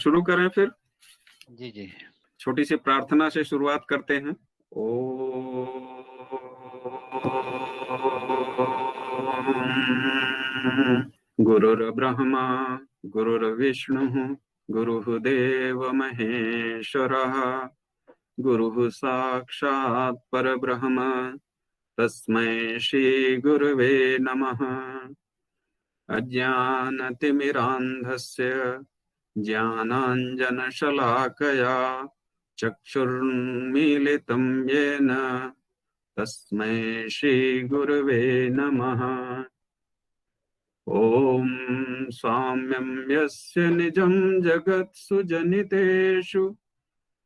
शुरू करें फिर। जी जी। छोटी सी प्रार्थना से शुरुआत करते हैं। ओ गुरुर्ब्रह्मा गुरुर्विष्णुः गुरुर्देव महेश्वरः गुरुः साक्षात् परब्रह्म तस्मै श्री गुरुवे नमः। अज्ञानतिमिरान्धस्य ज्ञानाञ्जनशलाकया चक्षुर्मीलितं येन तस्मै श्रीगुरुवे नमः। ॐ साम्यं यस्य निजं जगत्सु जनितेषु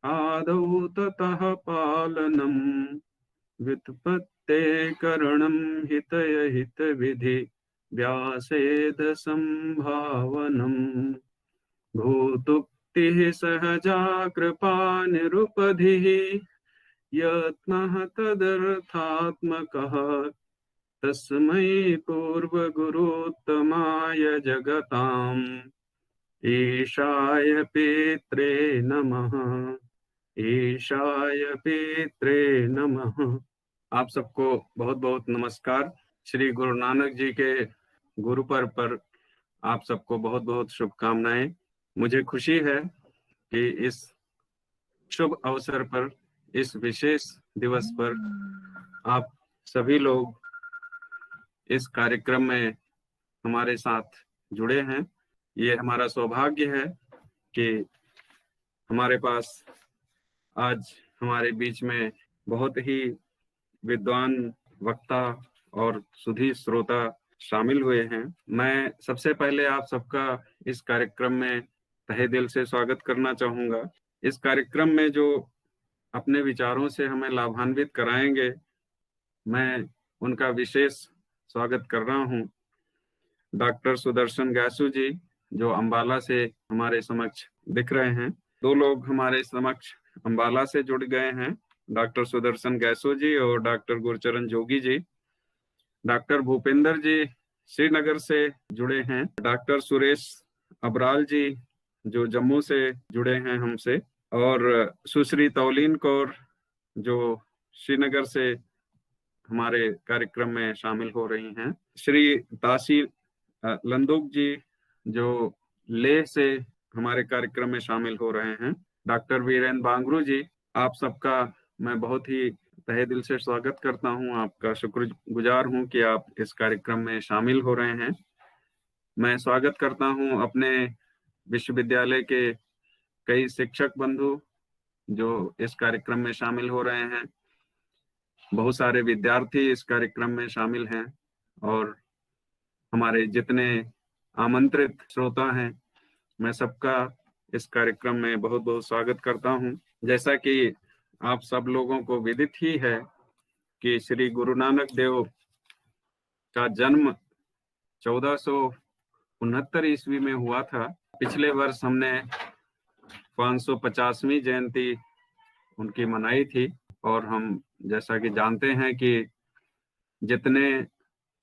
आदौ ततः पालनं व्युत्पत्ते करणं हितयहितविधि व्यासेद संभावनम् भूतुक्तिः सहजा कृपा निरुपधिः यत्नः तदर्थात्मकः तस्मै पूर्वगुरुत्तमाय जगताम् ईशाय पित्रे नमः। ईशाय पित्रे नमः। आप सबको बहुत बहुत नमस्कार। श्री गुरु नानक जी के गुरु पर्व पर आप सबको बहुत बहुत शुभकामनाएं। मुझे खुशी है कि इस शुभ अवसर पर, इस विशेष दिवस पर आप सभी लोग इस कार्यक्रम में हमारे साथ जुड़े हैं। ये हमारा सौभाग्य है कि हमारे पास आज हमारे बीच में बहुत ही विद्वान वक्ता और सुधी श्रोता शामिल हुए हैं। मैं सबसे पहले आप सबका इस कार्यक्रम में तहे दिल से स्वागत करना चाहूँगा। इस कार्यक्रम में जो अपने विचारों से हमें लाभान्वित कराएंगे, मैं उनका विशेष स्वागत कर रहा हूँ। डॉक्टर सुदर्शन गैसू जी, जो अम्बाला से हमारे समक्ष दिख रहे हैं। दो लोग हमारे समक्ष अम्बाला से जुड़ गए हैं, डॉक्टर सुदर्शन गैसू जी और डॉक्टर गुरचरण जोगी जी। डॉक्टर भूपेंद्र जी श्रीनगर से जुड़े हैं। डॉक्टर सुरेश अबराल जी जो जम्मू से जुड़े हैं हमसे, और सुश्री तौलीन कौर जो श्रीनगर से हमारे कार्यक्रम में शामिल हो रही हैं। श्री तासी लंदुक जी जो लेह से हमारे कार्यक्रम में शामिल हो रहे हैं। डॉक्टर वीरेंद्र बांगरू जी, आप सबका मैं बहुत ही तहे दिल से स्वागत करता हूं। आपका शुक्रगुजार हूं कि आप इस कार्यक्रम में शामिल हो रहे हैं। मैं स्वागत करता हूं अपने विश्वविद्यालय के कई शिक्षक बंधु जो इस कार्यक्रम में शामिल हो रहे हैं। बहुत सारे विद्यार्थी इस कार्यक्रम में शामिल हैं और हमारे जितने आमंत्रित श्रोता हैं, मैं सबका इस कार्यक्रम में बहुत बहुत स्वागत करता हूं। जैसा कि आप सब लोगों को विदित ही है कि श्री गुरु नानक देव का जन्म 1469 ईस्वी में हुआ था। पिछले वर्ष हमने 550वीं जयंती उनकी मनाई थी। और हम जैसा कि जानते हैं कि जितने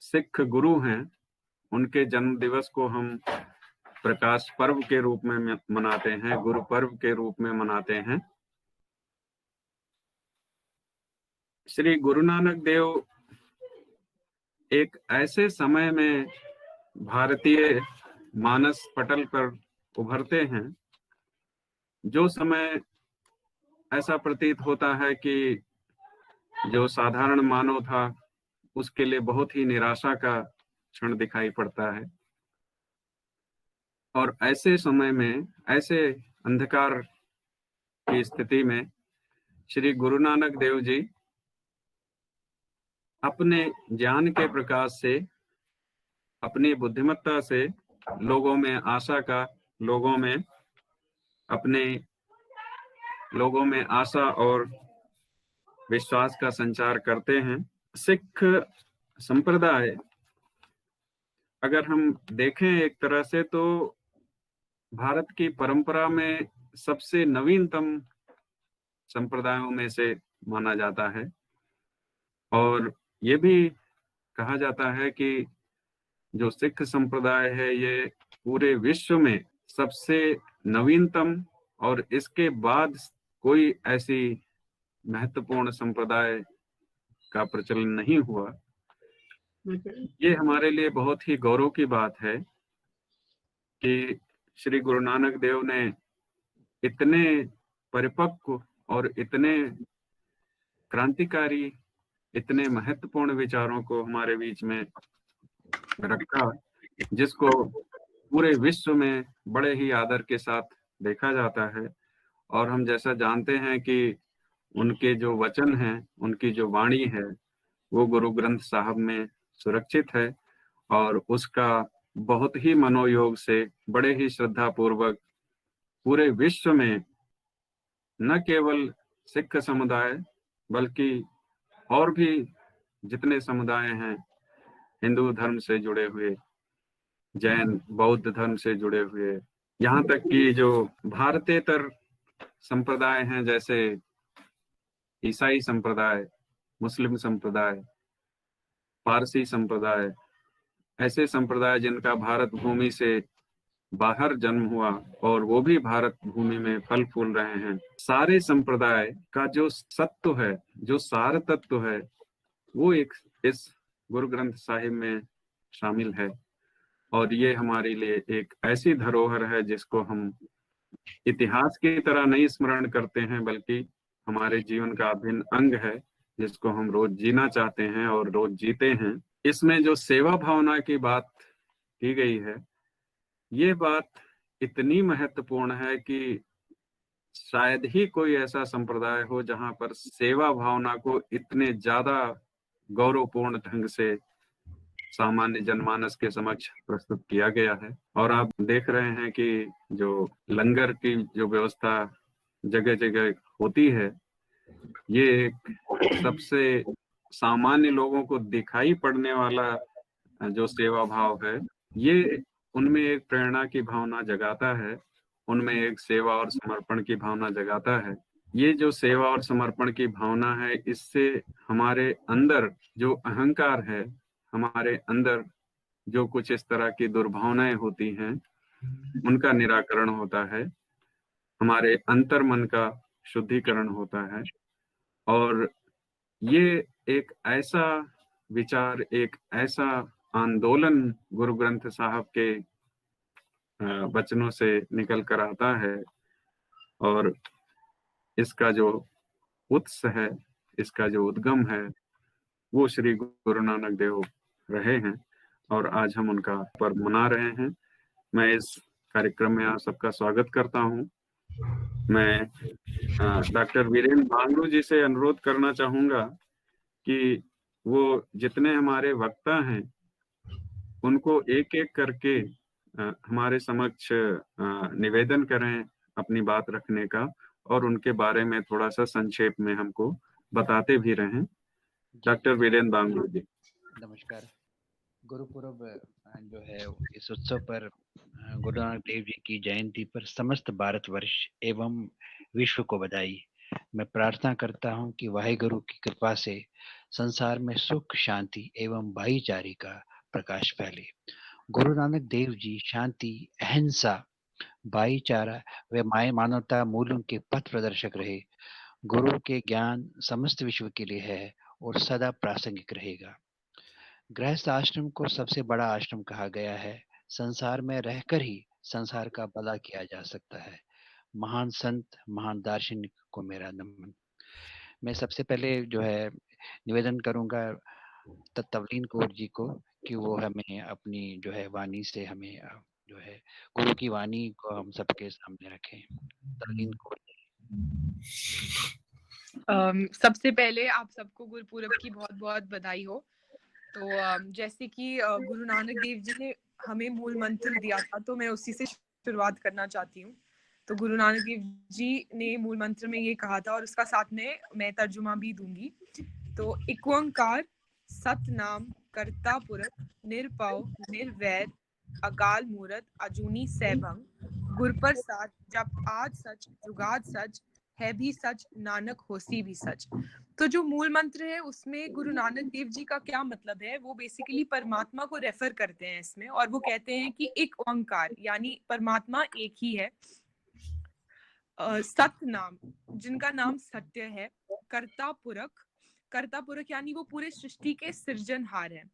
सिख गुरु हैं उनके जन्म दिवस को हम प्रकाश पर्व के रूप में मनाते हैं, गुरु पर्व के रूप में मनाते हैं। श्री गुरु नानक देव एक ऐसे समय में भारतीय मानस पटल पर उभरते हैं जो समय ऐसा प्रतीत होता है कि जो साधारण मानव था उसके लिए बहुत ही निराशा का क्षण दिखाई पड़ता है। और ऐसे समय में, ऐसे अंधकार की स्थिति में श्री गुरु नानक देव जी अपने ज्ञान के प्रकाश से, अपनी बुद्धिमत्ता से लोगों में आशा का, लोगों में आशा और विश्वास का संचार करते हैं। सिख संप्रदाय अगर हम देखें एक तरह से तो भारत की परंपरा में सबसे नवीनतम संप्रदायों में से माना जाता है। और ये भी कहा जाता है कि जो सिख संप्रदाय है ये पूरे विश्व में सबसे नवीनतम और इसके बाद कोई ऐसी महत्वपूर्ण संप्रदाय का प्रचलन नहीं हुआ। ये हमारे लिए बहुत ही गौरव की बात है कि श्री गुरु नानक देव ने इतने परिपक्व और इतने क्रांतिकारी, इतने महत्वपूर्ण विचारों को हमारे बीच में रखा, जिसको पूरे विश्व में बड़े ही आदर के साथ देखा जाता है। और हम जैसा जानते हैं कि उनके जो वचन हैं, उनकी जो वाणी है, वो गुरु ग्रंथ साहब में सुरक्षित है और उसका बहुत ही मनोयोग से, बड़े ही श्रद्धा पूर्वक पूरे विश्व में न केवल सिख समुदाय बल्कि और भी जितने समुदाय हैं, हिंदू धर्म से जुड़े हुए, जैन बौद्ध धर्म से जुड़े हुए, यहाँ तक कि जो भारतेतर संप्रदाय हैं, जैसे ईसाई संप्रदाय, मुस्लिम संप्रदाय, पारसी संप्रदाय, ऐसे संप्रदाय जिनका भारत भूमि से बाहर जन्म हुआ और वो भी भारत भूमि में फल फूल रहे हैं, सारे संप्रदाय का जो सत्व है, जो सार तत्व है, वो एक इस गुरु ग्रंथ साहिब में शामिल है। और ये हमारे लिए एक ऐसी धरोहर है जिसको हम इतिहास की तरह नहीं स्मरण करते हैं, बल्कि हमारे जीवन का अभिन्न अंग है, जिसको हम रोज जीना चाहते हैं और रोज जीते हैं। इसमें जो सेवा भावना की बात की गई है, ये बात इतनी महत्वपूर्ण है कि शायद ही कोई ऐसा संप्रदाय हो जहां पर सेवा भावना को इतने ज्यादा गौरवपूर्ण ढंग से सामान्य जनमानस के समक्ष प्रस्तुत किया गया है। और आप देख रहे हैं कि जो लंगर की जो व्यवस्था जगह जगह होती है, ये एक सबसे सामान्य लोगों को दिखाई पड़ने वाला जो सेवा भाव है, ये उनमें एक प्रेरणा की भावना जगाता है, उनमें एक सेवा और समर्पण की भावना जगाता है। ये जो सेवा और समर्पण की भावना है, इससे हमारे अंदर जो अहंकार है, हमारे अंदर जो कुछ इस तरह की दुर्भावनाएं होती हैं, उनका निराकरण होता है, हमारे अंतर मन का शुद्धिकरण होता है। और ये एक ऐसा विचार, एक ऐसा आंदोलन गुरु ग्रंथ साहब के वचनों से निकल कर आता है, और इसका जो उत्स है, इसका जो उद्गम है, वो श्री गुरु नानक देव रहे हैं और आज हम उनका पर्व मना रहे हैं। मैं इस कार्यक्रम में आप सबका स्वागत करता हूं। मैं डॉक्टर वीरेंद्र बांगड़ू जी से अनुरोध करना चाहूंगा कि वो जितने हमारे वक्ता हैं, उनको एक एक करके हमारे समक्ष निवेदन करें अपनी बात रखने का, और उनके बारे में थोड़ा सा संक्षेप में हमको बताते भी रहें। डॉक्टर वीरेंद्र बांगड़ू जी, नमस्कार। गुरुपुरब जो है, इस उत्सव पर गुरु नानक देव जी की जयंती पर समस्त भारतवर्ष एवं विश्व को बधाई। मैं प्रार्थना करता हूं कि वाहिगुरु की कृपा से संसार में सुख, शांति एवं भाईचारे का प्रकाश फैले। गुरु नानक देव जी शांति, अहिंसा, भाईचारा व मानवता मूल्यों के पथ प्रदर्शक रहे। गुरु के ज्ञान समस्त विश्व के लिए है और सदा प्रासंगिक रहेगा। गृहस्थ आश्रम को सबसे बड़ा आश्रम कहा गया है। संसार में रहकर ही संसार का भला किया जा सकता है। महान संत, महान दार्शनिक को मेरा नमन। मैं सबसे पहले जो है निवेदन करूंगा तत्वलीन कौर जी को कि वो हमें अपनी जो है वाणी से हमें जो है गुरु की वाणी को हम सबके सामने रखें। तत्वलीन कौर। सबसे पहले आप सबको गुरुपुरब की बहुत बहुत बधाई हो। तो जैसे कि गुरु नानक देव जी ने हमें मूल मंत्र दिया था, तो मैं उसी से शुरुआत करना चाहती हूँ। तो गुरु नानक देव जी ने मूल मंत्र में ये कहा था, और उसका साथ में मैं तर्जुमा भी दूंगी। तो एक ओंकार सतनाम कर्ता पुरख निरपौ निर्वैर अकाल मूरत अजूनी सैभंग गुर प्रसाद जप आद सच जुगाद सच है भी सच, नानक होसी भी सच। तो जो मूल मंत्र है उसमें गुरु नानक देव जी का क्या मतलब है, वो बेसिकली परमात्मा को रेफर करते हैं इसमें, और वो कहते हैं कि एक ओंकार यानी परमात्मा एक ही है। सत नाम, जिनका नाम सत्य है। कर्ता पुरख, कर्ता पुरख यानी वो पूरे सृष्टि के सृजनहार है।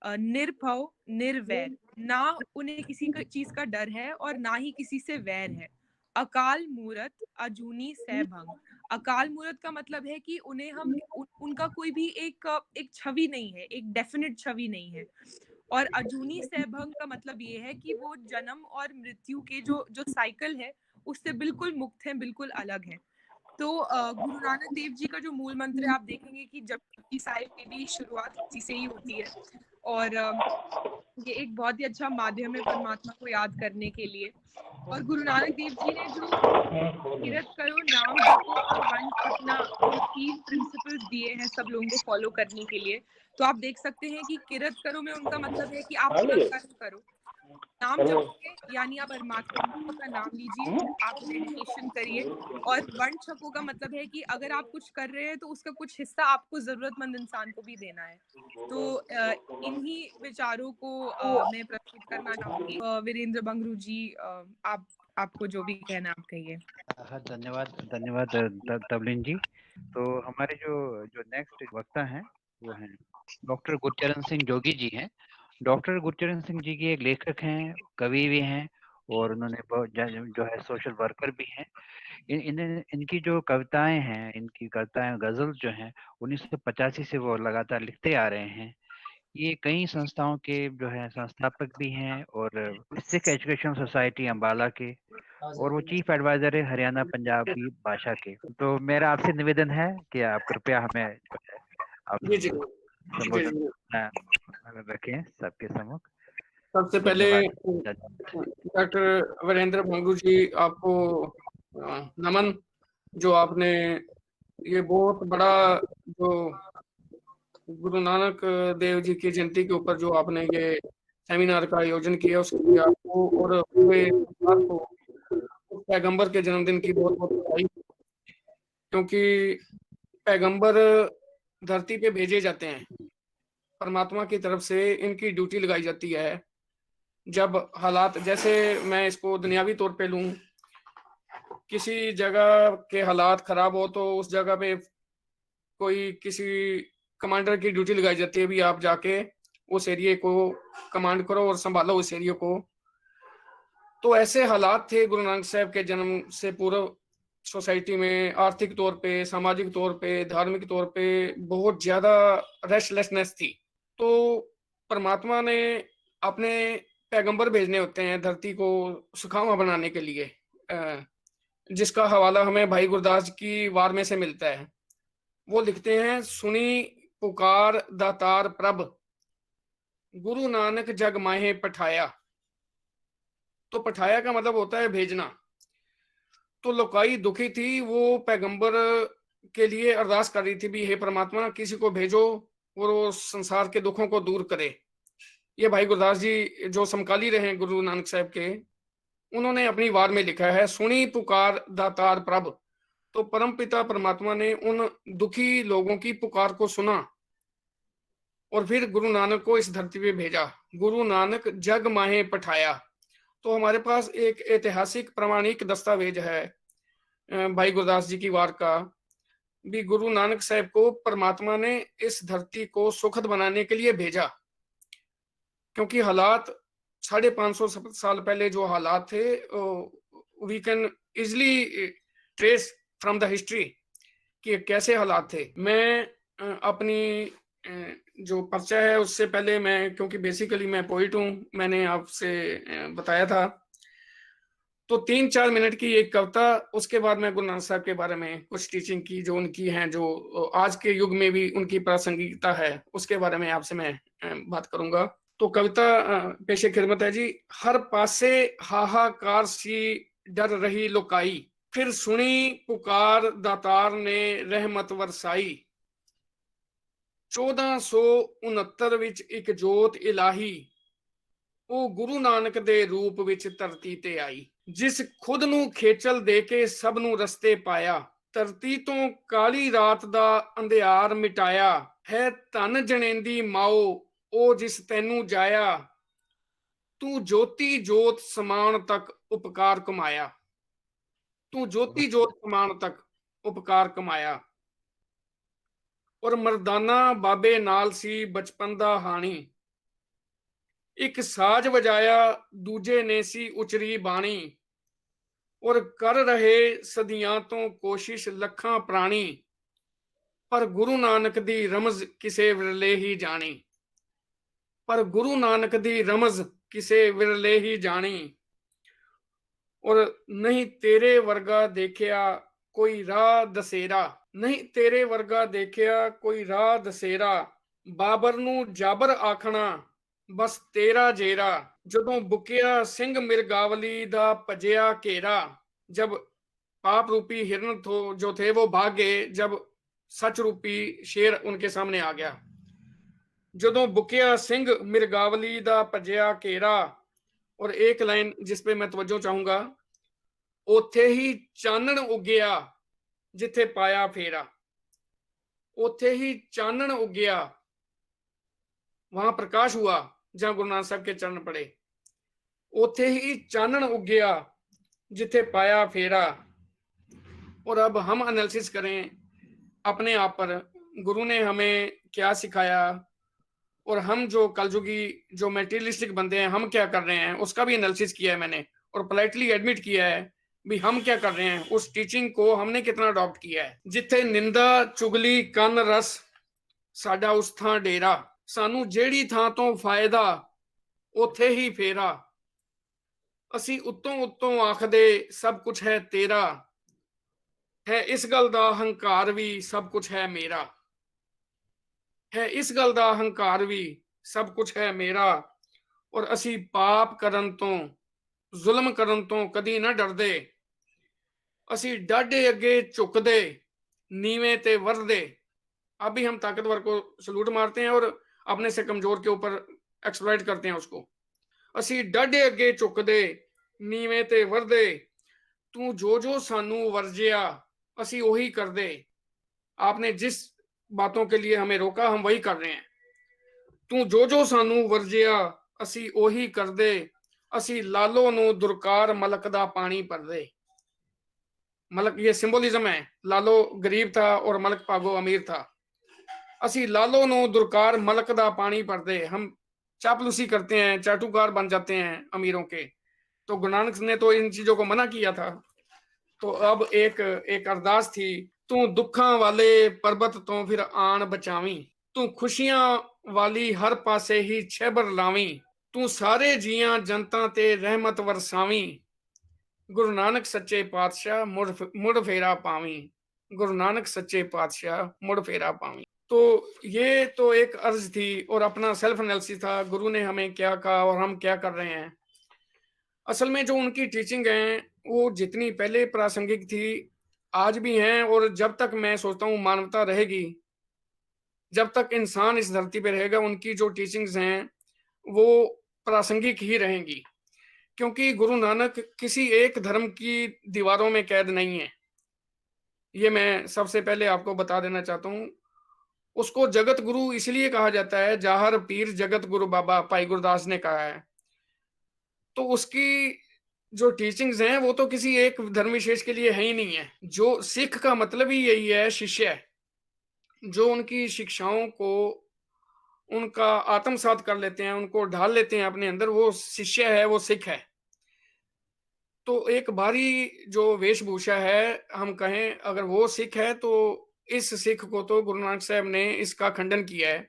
निर्भव, निर्वैर, ना उन्हें किसी चीज का डर है और ना ही किसी से वैर है। अकाल मूरत, अजूनी सैभंग। अकाल मूरत का मतलब है कि उन्हें हम उनका कोई भी एक छवि नहीं है, एक डेफिनेट छवि नहीं है। और अजूनी सैभंग का मतलब ये है कि वो जन्म और मृत्यु के जो जो साइकिल है उससे बिल्कुल मुक्त है, बिल्कुल अलग है। तो गुरु नानक देव जी का जो मूल मंत्र है, आप देखेंगे कि जपजी साहिब की भी शुरुआत इसी से ही होती है, और ये एक बहुत ही अच्छा माध्यम है परमात्मा को याद करने के लिए। और गुरु नानक देव जी ने जो किरत करो, नाम जपो और वन छपना, जो 3 प्रिंसिपल्स दिए हैं सब लोगों को फॉलो करने के लिए, तो आप देख सकते हैं कि किरत करो में उनका मतलब है कि आप अपना कर्म करो। नाम जपोगे यानी आप परमात्मा का नाम लीजिए, आप मेडिटेशन करिए। और वर्ण छपो का मतलब है कि अगर आप कुछ कर रहे हैं तो उसका कुछ हिस्सा आपको जरूरतमंद इंसान को भी देना है। तो इन्हीं विचारों को मैं प्रस्तुत करना चाहूंगी। वीरेंद्र बंगरू जी, आपको जो भी कहना आप कहिए। हाँ, धन्यवाद धन्यवाद तबलीन जी। तो हमारे जो जो नेक्स्ट वक्ता हैं वो हैं डॉक्टर गुरचरण सिंह जोगी जी हैं। डॉक्टर गुरचरण सिंह जी की एक लेखक हैं, कवि भी हैं, और उन्होंने जो है सोशल वर्कर भी हैं। इनकी जो कविताएं हैं, इनकी कविताएं गजल जो हैं 1985 से वो लगातार लिखते आ रहे हैं। ये कई संस्थाओं के जो है संस्थापक भी हैं, और सिख एजुकेशन सोसाइटी अम्बाला के, और वो चीफ एडवाइजर है हरियाणा पंजाबी भाषा के। तो मेरा आपसे निवेदन है कि आप कृपया हमें जो है आप जी जी संबोधन रखें सबके सम्मुख। सबसे पहले धन्यवाद। डॉक्टर वीरेंद्र भंगू जी, आपको नमन, जो आपने ये बहुत बड़ा जो गुरु नानक देव जी की जयंती के ऊपर जो आपने ये सेमिनार का आयोजन किया, उसके लिए आपको और पूरे संसार को उस पैगंबर के जन्मदिन की बहुत बहुत बधाई। क्योंकि पैगंबर धरती पे भेजे जाते हैं, परमात्मा की तरफ से इनकी ड्यूटी लगाई जाती है। जब हालात, जैसे मैं इसको दुनियावी तौर पे लूं, किसी जगह के हालात खराब हो तो उस जगह पे कोई किसी कमांडर की ड्यूटी लगाई जाती है, भी आप जाके उस एरिया को कमांड करो और संभालो उस एरिया को। तो ऐसे हालात थे गुरु नानक साहब के जन्म से पूर्व सोसाइटी में। आर्थिक तौर पे, सामाजिक तौर पे, धार्मिक तौर पे बहुत ज्यादा रेस्टलेसनेस थी। तो परमात्मा ने अपने पैगंबर भेजने होते हैं धरती को सुखावा बनाने के लिए, जिसका हवाला हमें भाई गुरदास की वार में से मिलता है। वो लिखते हैं, सुनी पुकार दातार प्रभ, गुरु नानक जग माहे पठाया। तो पठाया का मतलब होता है भेजना। तो लोकाई दुखी थी, वो पैगंबर के लिए अरदास कर रही थी भी हे परमात्मा, किसी को भेजो और वो संसार के दुखों को दूर करे। ये भाई गुरदास जी जो समकाली रहे गुरु नानक साहब के, उन्होंने अपनी वार में लिखा है, सुनी पुकार दातार प्रभ। तो परम पिता परमात्मा ने उन दुखी लोगों की पुकार को सुना और फिर गुरु नानक को इस धरती पे भेजा। गुरु नानक जग माहे पठाया। तो हमारे पास एक ऐतिहासिक प्रमाणिक दस्तावेज है भाई गुरदास जी की वार का, भी गुरु नानक साहब को परमात्मा ने इस धरती को सुखद बनाने के लिए भेजा। क्योंकि हालात 550 साल पहले जो हालात थे, we can easily trace from the history कि कैसे हालात थे। मैं अपनी जो पर्चा है उससे पहले मैं, क्योंकि बेसिकली मैं पोइट हूँ, मैंने आपसे बताया था, तो 3-4 मिनट की एक कविता, उसके बाद मैं गुरु नानक साहब के बारे में कुछ टीचिंग की जो उनकी हैं, जो आज के युग में भी उनकी प्रासंगिकता है, उसके बारे में आपसे मैं बात करूंगा। तो कविता पेशे खिदमत है जी। हर पासे हाहाकार सी डर रही लुकाई, फिर सुनी पुकार दातार ने रहमत वरसाई। 1469 ਵਿੱਚ ਇੱਕ ਜੋਤ ਇਲਾਹੀ, ਉਹ ਗੁਰੂ ਨਾਨਕ ਦੇ ਰੂਪ ਵਿੱਚ ਧਰਤੀ ਤੇ ਆਈ। ਜਿਸ ਖੁਦ ਨੂੰ ਖੇਚਲ ਦੇ ਕੇ ਸਭ ਨੂੰ ਰਸਤੇ ਪਾਇਆ, ਧਰਤੀ ਤੋਂ ਕਾਲੀ ਰਾਤ ਦਾ ਅੰਧਿਆਰ ਮਿਟਾਇਆ ਹੈ। ਧਨ ਜਣੇਂਦੀ ਮਾਓ ਉਹ ਜਿਸ ਤੈਨੂੰ ਜਾਇਆ, ਤੂੰ ਜੋਤੀ ਜੋਤ ਸਮਾਨ ਤੱਕ ਉਪਕਾਰ ਕਮਾਇਆ। ਤੂੰ ਜੋਤੀ ਜੋਤ ਸਮਾਨ ਤੱਕ ਉਪਕਾਰ ਕਮਾਇਆ। ਔਰ ਮਰਦਾਨਾ ਬਾਬੇ ਨਾਲ ਸੀ ਬਚਪਨ ਦਾ ਹਾਣੀ, ਇੱਕ ਸਾਜ਼ ਵਜਾਇਆ ਦੂਜੇ ਨੇ ਸੀ ਉਚਰੀ ਬਾਣੀ। ਔਰ ਕਰ ਰਹੇ ਸਦੀਆਂ ਤੋਂ ਕੋਸ਼ਿਸ਼ ਲੱਖਾਂ ਪ੍ਰਾਣੀ, ਪਰ ਗੁਰੂ ਨਾਨਕ ਦੀ ਰਮਜ਼ ਕਿਸੇ ਵਿਰਲੇ ਹੀ ਜਾਣੀ। ਪਰ ਗੁਰੂ ਨਾਨਕ ਦੀ ਰਮਜ਼ ਕਿਸੇ ਵਿਰਲੇ ਹੀ ਜਾਣੀ। ਔਰ ਨਹੀਂ ਤੇਰੇ ਵਰਗਾ ਦੇਖਿਆ ਕੋਈ ਰਾਹ ਦਸੇਰਾ, ਨਹੀਂ ਤੇਰੇ ਵਰਗਾ ਦੇਖਿਆ ਕੋਈ ਰਾਹ ਦਸੇਰਾ। ਬਾਬਰ ਨੂੰ ਜਾਬਰ ਆਖਣਾ ਬਸ ਤੇਰਾ ਜੇਰਾ। ਜਦੋਂ ਬੁਕਿਆ ਸਿੰਘ ਮਿਰਗਾਵਲੀ ਦਾ ਭਜਿਆ ਘੇरा, जब पाप रूपी हिरण जो थे वो भाग गए, जब सच रूपी शेर उनके सामने आ गया। जदों बुकिया सिंह मिर्गावली दा भजिया घेरा। और एक लाइन जिस पे मैं तवज्जो चाहूंगा, ओथे ही चानण उगया जिथे पाया फेरा। ओथे ही चानण उगया, वहां प्रकाश हुआ जहां गुरु नानक साहब के चरण पड़े। ओथे ही चानण उगया जिथे पाया फेरा। और अब हम एनालिसिस करें अपने आप पर, गुरु ने हमें क्या सिखाया और हम जो कलयुगी जो मेटीरियलिस्टिक बंदे हैं हम क्या कर रहे हैं, उसका भी एनालिसिस किया है मैंने। और पोलाइटली एडमिट किया है भी हम क्या कर रहे हैं, उस टीचिंग को हमने कितना अडॉप्ट किया है। जिथे निंदा चुगली कन रस साडा उस थां डेरा, सानू जेड़ी थां तो फायदा उथे ही फेरा। ਅਸੀਂ ਉੱਤੋਂ ਉੱਤੋਂ ਆਖਦੇ ਸਭ ਕੁਝ ਹੈ ਤੇਰਾ, ਹੈ ਇਸ ਗੱਲ ਦਾ ਹੰਕਾਰ ਵੀ ਸਭ ਕੁਝ ਹੈ ਮੇਰਾ। ਹੈ ਇਸ ਗੱਲ ਦਾ ਹੰਕਾਰ ਵੀ ਸਭ ਕੁਝ ਹੈ ਮੇਰਾ। ਔਰ ਅਸੀਂ ਪਾਪ ਕਰਨ ਤੋਂ ਜ਼ੁਲਮ ਕਰਨ ਤੋਂ ਕਦੀ ਨਾ ਡਰਦੇ। ਅਸੀਂ ਡਾਢੇ ਅੱਗੇ ਝੁਕਦੇ ਨੀਵੇਂ ਤੇ ਵਰਦੇ। अब भी हम ताकतवर को सलूट मारते हैं और अपने से कमजोर के ऊपर एक्सप्लॉइट करते हैं उसको। ਅਸੀਂ ਡਾਢੇ ਅੱਗੇ ਝੁਕਦੇ ਨੀਵੇਂ ਤੇ ਵਰਦੇ। ਤੂੰ ਜੋ ਜੋ ਸਾਨੂੰ ਵਰਜਿਆ ਅਸੀਂ ਉਹੀ ਕਰਦੇ। आपने जिस बातों के लिए हमें रोका हम वही कर रहे हैं। तू जो जो सानू ਵਰਜਿਆ ਅਸੀਂ ਉਹੀ ਕਰਦੇ। ਅਸੀਂ ਲਾਲੋ ਨੂੰ ਦੁਰਕਾਰ ਮਲਕ ਦਾ ਪਾਣੀ ਭਰਦੇ। मलक ये सिंबोलिज्म है। लालो गरीब था और मलक भागो अमीर था। ਅਸੀਂ ਲਾਲੋ ਨੂੰ ਦੁਰਕਾਰ ਮਲਕ ਦਾ पानी भरदे। हम चापलूसी करते हैं, चाटुकार बन जाते हैं अमीरों के। तो गुरु नानक ने तो इन चीजों को मना किया था। तो अब एक अरदास थी, तू दुखा वाले पर्वत तो फिर आन बचावी। तू खुशियां वाली हर पासे ही छेबर लावी। तू सारे जियां जनता ते रहमत वरसावी। गुरु नानक सच्चे पातशाह मुड़ फेरा पावी। गुरु नानक सच्चे पातशाह मुड़ फेरा पावी। तो ये तो एक अर्ज थी और अपना सेल्फ एनालिसिस था, गुरु ने हमें क्या कहा और हम क्या कर रहे हैं। असल में जो उनकी टीचिंग है वो जितनी पहले प्रासंगिक थी आज भी हैं। और जब तक मैं सोचता हूँ मानवता रहेगी, जब तक इंसान इस धरती पे रहेगा, उनकी जो टीचिंग्स हैं वो प्रासंगिक ही रहेंगी। क्योंकि गुरु नानक किसी एक धर्म की दीवारों में कैद नहीं है। ये मैं सबसे पहले आपको बता देना चाहता हूँ। उसको जगत गुरु इसलिए कहा जाता है, जाहर पीर जगत गुरु बाबा भाई गुरदास ने कहा है। तो उसकी जो टीचिंग्स हैं वो तो किसी एक धर्म विशेष के लिए है ही नहीं है। जो सिख का मतलब ही यही है, शिष्य है, जो उनकी शिक्षाओं को उनका आत्मसात कर लेते हैं, उनको ढाल लेते हैं अपने अंदर, वो शिष्य है, वो सिख है। तो एक भारी जो वेशभूषा है हम कहें, अगर वो सिख है तो इस सिख को तो गुरु नानक साहब ने इसका खंडन किया है।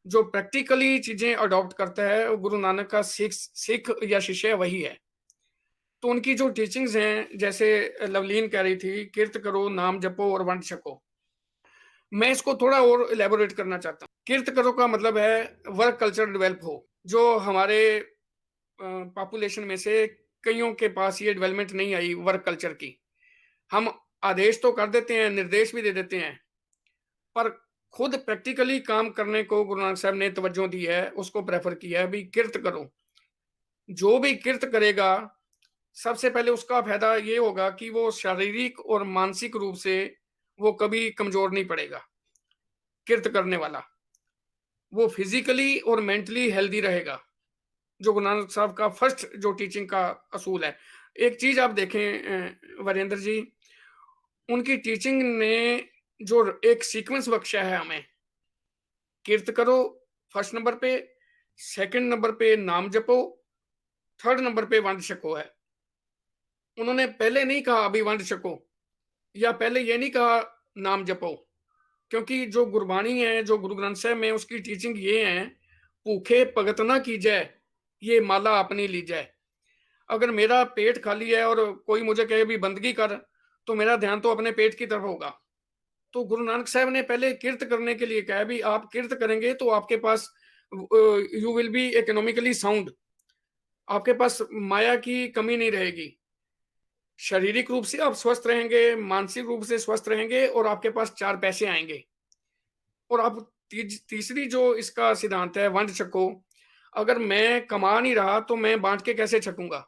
जो प्रैक्टिकली चीजें अडॉप्ट करता है वो गुरु नानक का सिख या शिष्य वही है। तो उनकी जो टीचिंग्स हैं, जैसे लवलीन कह रही थी, किरत करो नाम जपो और वंड छको, मैं इसको थोड़ा और इलेबोरेट करना चाहता हूँ। किरत करो का मतलब है वर्क कल्चर डेवलप हो। जो हमारे पॉपुलेशन में से कईयों के पास ये डेवलपमेंट नहीं आई वर्क कल्चर की। हम आदेश तो कर देते हैं, निर्देश भी दे देते हैं, पर खुद प्रैक्टिकली काम करने को गुरु नानक साहब ने तवज्जो दी है, उसको प्रेफर किया है भी किरत करो। जो भी किरत करेगा सबसे पहले उसका फायदा ये होगा कि वो शारीरिक और मानसिक रूप से वो कभी कमजोर नहीं पड़ेगा। किर्त करने वाला वो फिजिकली और मेंटली हेल्दी रहेगा, जो गुरु नानक साहब का फर्स्ट जो टीचिंग का असूल है। एक चीज आप देखें वीरेंद्र जी, उनकी टीचिंग ने जो एक सीक्वेंस बख्शा है हमें, किर्त करो फर्स्ट नंबर पे, सेकंड नंबर पे नाम जपो, थर्ड नंबर पे वंड छको है। उन्होंने पहले नहीं कहा अभी वंड छको, या पहले ये नहीं कहा नाम जपो, क्योंकि जो गुरबाणी है, जो गुरु ग्रंथ साहब में उसकी टीचिंग ये है, भूखे भगत ना कीजिए, ये माला अपनी लीजिए। अगर मेरा पेट खाली है और कोई मुझे कहे भी बंदगी कर, तो मेरा ध्यान तो अपने पेट की तरफ होगा। तो गुरु नानक साहब ने पहले किर्त करने के लिए कहा भी आप किर्त करेंगे तो आपके पास you will be economically sound, आपके पास माया की कमी नहीं रहेगी। शारीरिक रूप से आप स्वस्थ रहेंगे, मानसिक रूप से स्वस्थ रहेंगे, और आपके पास 4 पैसे आएंगे। और आप तीसरी जो इसका सिद्धांत है वंड छको, अगर मैं कमा नहीं रहा तो मैं बांट के कैसे छकूंगा,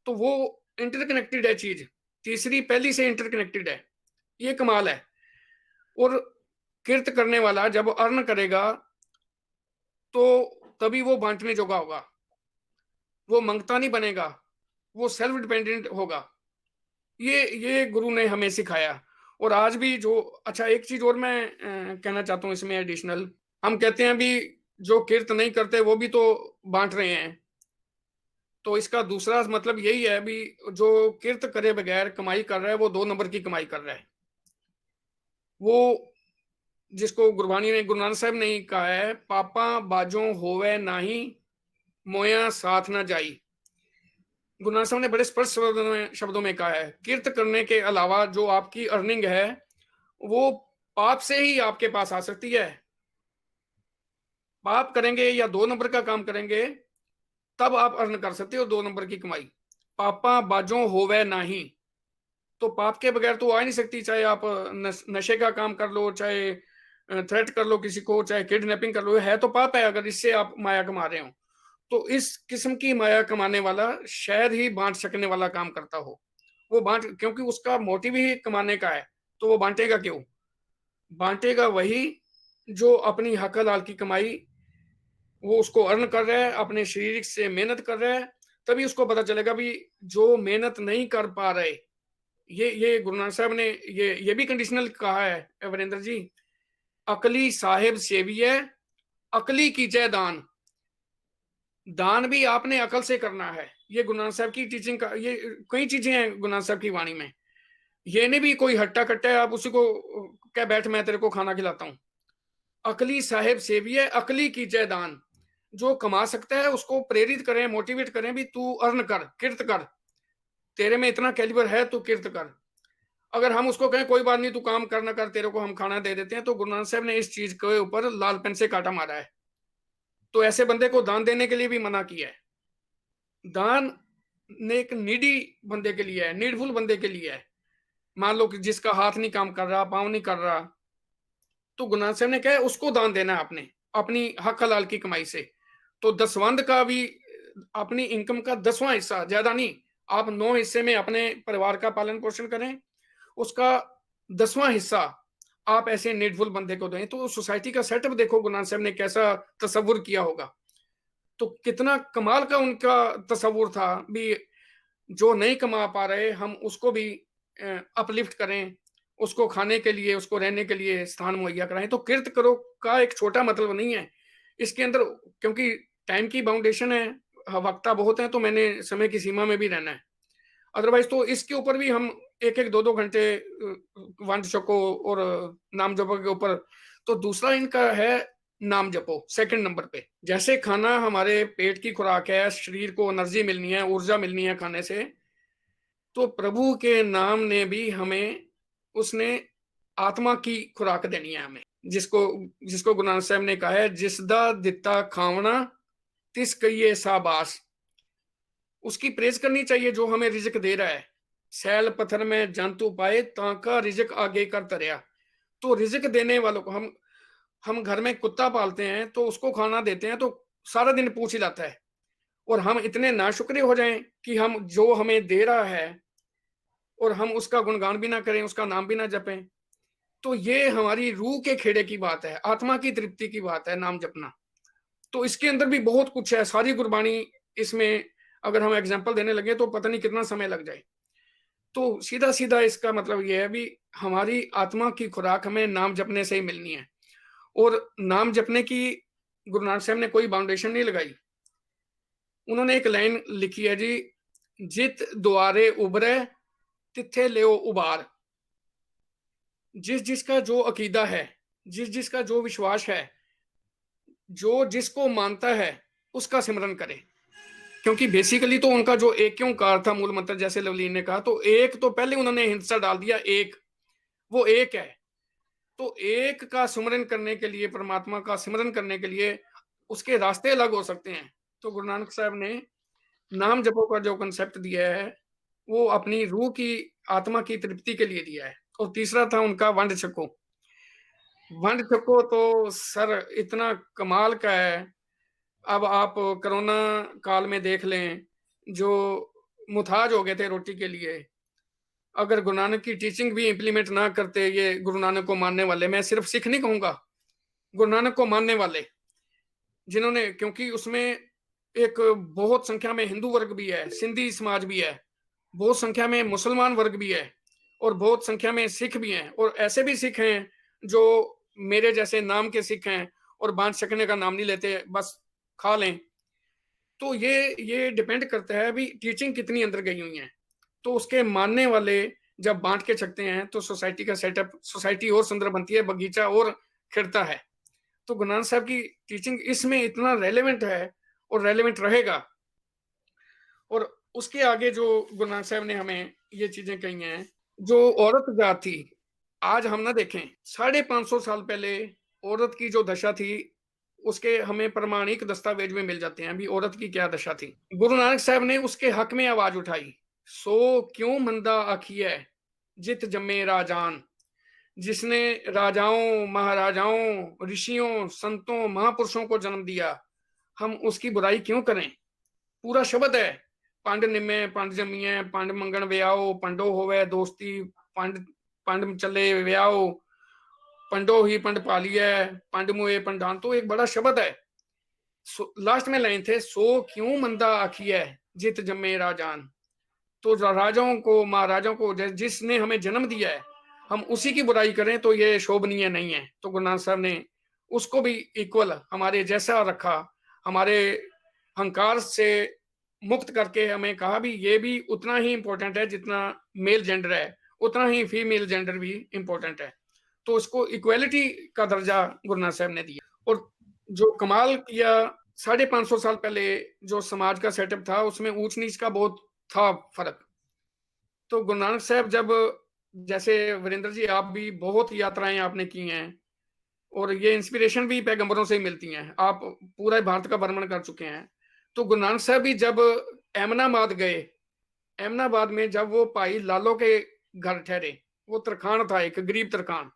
तो वो इंटरकनेक्टेड है चीज, तीसरी पहली से इंटरकनेक्टेड है, ये कमाल है। और किर्त करने वाला जब अर्न करेगा तो तभी वो बांटने जोगा होगा, वो मंगता नहीं बनेगा, वो सेल्फ डिपेंडेंट होगा। ये गुरु ने हमें सिखाया। और आज भी जो, अच्छा एक चीज और मैं कहना चाहता हूँ इसमें एडिशनल, हम कहते हैं भी जो किर्त नहीं करते वो भी तो बांट रहे हैं, तो इसका दूसरा मतलब यही है भी जो किर्त करे बगैर कमाई कर रहा है वो 2 नंबर की कमाई कर रहा है। वो जिसको गुरबाणी ने, गुरु नानक साहब ने ही कहा है, पापा बाजों होवे नाही, मोया साथ ना जाई। गुरु नानक साहब ने बड़े स्पष्ट शब्दों में कहा है, किर्त करने के अलावा जो आपकी अर्निंग है वो पाप से ही आपके पास आ सकती है। पाप करेंगे या 2 नंबर का काम करेंगे तब आप अर्न कर सकते हो 2 नंबर की कमाई। पापा बाजों होवे नाही, तो पाप के बगैर तो आ ही नहीं सकती, चाहे आप नशे का काम कर लो, चाहे थ्रेट कर लो किसी को, चाहे किडनैपिंग कर लो, है तो पाप है अगर इससे आप माया कमा रहे हो। तो इस किस्म की माया कमाने वाला शायद ही बांट सकने वाला काम करता हो। वो बांट, क्योंकि उसका मोटिव ही कमाने का है, तो वो बांटेगा क्यों? बांटेगा वही जो अपनी हक हलाल की कमाई वो उसको अर्न कर रहा है, अपने शरीर से मेहनत कर रहा है, तभी उसको पता चलेगा भी जो मेहनत नहीं कर पा रहे, ये गुरु नानक साहब ने ये भी कंडीशनल कहा है वीरेंद्र जी, अकली साहेब सेविये, अकली कीजिए दान। दान भी आपने अकल से करना है। ये गुरु नानक साहब की टीचिंग का, ये कई चीजें हैं गुरु नानक साहब की वाणी में। ये नहीं भी कोई हट्टा कट्टा है आप उसी को क्या बैठ मैं तेरे को खाना खिलाता हूं। अकली साहेब सेविये, अकली कीजिए दान। जो कमा सकता है उसको प्रेरित करें, मोटिवेट करें भी तू अर्न कर, किर्त कर, तेरे में इतना कैलिबर है, तू किर्त कर। अगर हम उसको कहें कोई बात नहीं तू काम करना कर, तेरे को हम खाना दे देते हैं, तो गुरु नानक साहब ने इस चीज के ऊपर लाल पेन से काटा मारा है। तो ऐसे बंदे को दान देने के लिए भी मना किया है। दान ने एक नीडी बंदे के लिए है, नीडफुल बंदे के लिए है। मान लो कि जिसका हाथ नहीं काम कर रहा, पांव नहीं कर रहा, तो गुरु नानक साहब ने कहा उसको दान देना है आपने अपनी हक हलाल की कमाई से। तो दसवंध का भी अपनी इनकम का 10वां हिस्सा, ज्यादा नहीं, आप 9 हिस्से में अपने परिवार का पालन पोषण करें, उसका 10वां हिस्सा आप ऐसे नीडफुल बंदे को दें। तो सोसाइटी का सेटअप देखो गुरु नानक साहब ने कैसा तस्वुर किया होगा, तो कितना कमाल का उनका तस्वुर था भी, जो नहीं कमा पा रहे हम उसको भी अपलिफ्ट करें, उसको खाने के लिए, उसको रहने के लिए स्थान मुहैया कराएं। तो किर्त करो का एक छोटा मतलब नहीं है इसके अंदर, क्योंकि टाइम की बाउंडेशन है, वक्ता बहुत है, तो मैंने समय की सीमा में भी रहना है। अदरवाइज तो इसके ऊपर भी हम 1-1, 2-2 घंटे वंड छको और नाम जपो के ऊपर। तो दूसरा इनका है नाम जपो सेकंड नंबर पे। जैसे खाना हमारे पेट की खुराक है, शरीर को एनर्जी मिलनी है, ऊर्जा मिलनी है खाने से, तो प्रभु के नाम ने भी हमें, उसने आत्मा की खुराक देनी है हमें, जिसको गुरु नानक साहब ने कहा है, जिसदा दिता खावना तिस कहिए साबास। उसकी प्रेज करनी चाहिए जो हमें रिजक दे रहा है। सैल पत्थर में जंतु पाए ताका रिजक आगे कर तरया। तो रिजक देने वालों को, हम घर में कुत्ता पालते हैं तो उसको खाना देते हैं तो सारा दिन पूछ ही लाता है, और हम इतने नाशुक्रे हो जाएं कि हम जो हमें दे रहा है और हम उसका गुणगान भी ना करें, उसका नाम भी ना जपें, तो ये हमारी रूह के खेड़े की बात है, आत्मा की तृप्ति की बात है नाम जपना। तो इसके अंदर भी बहुत कुछ है, सारी गुरबाणी इसमें अगर हम एग्जाम्पल देने लगे तो पता नहीं कितना समय लग जाए। तो सीधा सीधा इसका मतलब ये है भी हमारी आत्मा की खुराक हमें नाम जपने से ही मिलनी है। और नाम जपने की गुरु नानक साहब ने कोई बाउंडेशन नहीं लगाई। उन्होंने एक लाइन लिखी है जी, जित द्वारे उबरे तिथे ले उबार। जिस जिसका जो अकीदा है, जिस जिसका जो विश्वास है, जो जिसको मानता है उसका सिमरन करे। क्योंकि बेसिकली तो उनका जो एक क्यों कार था मूल मंत्र, जैसे लवलीन ने कहा, तो एक तो पहले उन्होंने हिंसा डाल दिया, एक वो एक है। तो एक का सिमरन करने के लिए, परमात्मा का सिमरन करने के लिए उसके रास्ते अलग हो सकते हैं। तो गुरु नानक साहब ने नाम जपो का जो कंसेप्ट दिया है वो अपनी रूह की, आत्मा की तृप्ति के लिए दिया है। और तीसरा था उनका वंड छको। वंड छको तो सर इतना कमाल का है। अब आप कोरोना काल में देख लें, जो मुताज हो गए थे रोटी के लिए, अगर गुरु नानक की टीचिंग भी इंप्लीमेंट ना करते ये गुरु नानक को मानने वाले, मैं सिर्फ सिख नहीं कहूंगा, गुरु नानक को मानने वाले जिन्होंने, क्योंकि उसमें एक बहुत संख्या में हिंदू वर्ग भी है, सिंधी समाज भी है, बहुत संख्या में मुसलमान वर्ग भी है, और बहुत संख्या में सिख भी हैं। और ऐसे भी सिख हैं जो मेरे जैसे नाम के सिख हैं और बांट सकने का नाम नहीं लेते, बस खा लें। तो ये डिपेंड करता है अभी टीचिंग कितनी अंदर गई हुई है। तो उसके मानने वाले जब बांट के सकते हैं तो सोसाइटी का सेटअप, सोसाइटी और सुंदर बनती है, बगीचा और खिड़ता है। तो गुरु नानक साहब की टीचिंग इसमें इतना रेलेवेंट है और रेलेवेंट रहेगा। और उसके आगे जो गुरु नानक साहब ने हमें ये चीजें कही हैं, जो औरत जात थी, आज हम ना देखें 550 साल पहले औरत की जो दशा थी उसके हमें प्रमाणिक दस्तावेज में मिल जाते हैं अभी औरत की क्या दशा थी। गुरु नानक साहब ने उसके हक में आवाज उठाई, सो क्यों मंदा आखिए जित जम्मे राजान। जिसने राजाओं, महाराजाओं, ऋषियों, संतों, महापुरुषों को जन्म दिया, हम उसकी बुराई क्यों करें। पूरा शब्द है, पंड निमे पंड जमीए, पंड मंगन व्याओ, पंडो होवे दोस्ती, पंड पंड चले व्याओ, पंडो ही पंड पालिए, पंड मुए पंडान। तो एक बड़ा शब्द है। लास्ट में लाइन थे, सो क्यों मंदा आखिए जित जम्मे राजान। तो राजाओं को, महाराजाओं को, जिसने हमें जन्म दिया है, हम उसी की बुराई करें तो ये शोभनीय नहीं है। तो गुरु नानक साहब ने उसको भी इक्वल हमारे जैसा रखा, हमारे अहंकार से मुक्त करके हमें कहा भी ये भी उतना ही इंपॉर्टेंट है जितना मेल जेंडर है, उतना ही फीमेल जेंडर भी इंपॉर्टेंट है। तो उसको इक्वेलिटी का दर्जा गुरु नानक साहब ने दिया। और जो कमाल किया, 550 साल पहले जो समाज का सेटअप था उसमें ऊंच नीच का बहुत था फर्क। तो गुरु नानक साहब जब, जैसे वीरेंद्र जी आप भी बहुत यात्राएं आपने की हैं और ये इंस्पिरेशन भी पैगंबरों से ही मिलती हैं, आप पूरा भारत का भ्रमण कर चुके हैं। तो गुरु नानक साहब भी जब एमनाबाद गए, एमनाबाद में जब वो भाई लालो के घर ठहरे, वो तरखान था एक गरीब तरखान,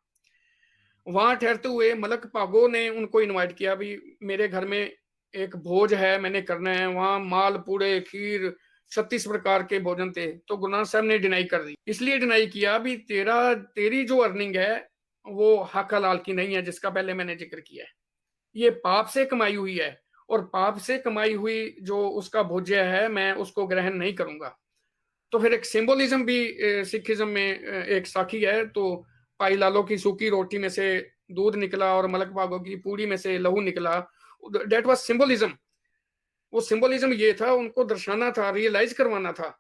वहां ठहरते हुए मलक भागो ने उनको इनवाइट किया भी मेरे घर में एक भोज है, मैंने करना है। वहां माल पूड़े खीर 36 प्रकार के भोजन थे। तो गुरु नानक साहब ने डिनाई कर दी। इसलिए डिनाई किया भी तेरी जो अर्निंग है वो हक हलाल की नहीं है, जिसका पहले मैंने जिक्र किया है, ये पाप से कमाई हुई है, और पाप से कमाई हुई जो उसका भोज्य है मैं उसको ग्रहण नहीं करूंगा। तो फिर एक सिंबोलिज्म भी सिखिज्म में एक साखी है। तो पाई लालो की सूखी रोटी में से दूध निकला और मलक भागो की पूड़ी में से लहू निकला। That was symbolism. वो सिंबोलिज्म ये था, उनको दर्शाना था, रियलाइज करवाना था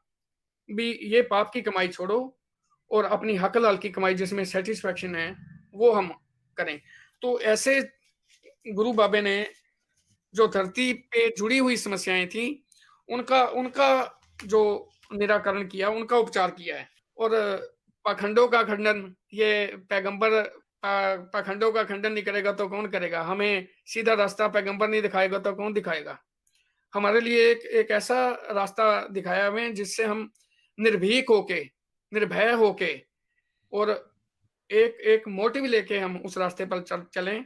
भी ये पाप की कमाई छोड़ो और अपनी हक हलाल की कमाई जिसमें सेटिस्फैक्शन है वो हम करें। तो ऐसे गुरु बाबे ने जो धरती पे जुड़ी हुई समस्याएं थी उनका जो निराकरण किया, उनका उपचार किया है। और पाखंडों का खंडन, ये पैगंबर पाखंडों का खंडन नहीं करेगा तो कौन करेगा, हमें सीधा रास्ता पैगंबर नहीं दिखाएगा तो कौन दिखाएगा। हमारे लिए एक ऐसा रास्ता दिखाया हमें जिससे हम निर्भीक होके, निर्भय होके और एक मोटिव लेके हम उस रास्ते पर चलें।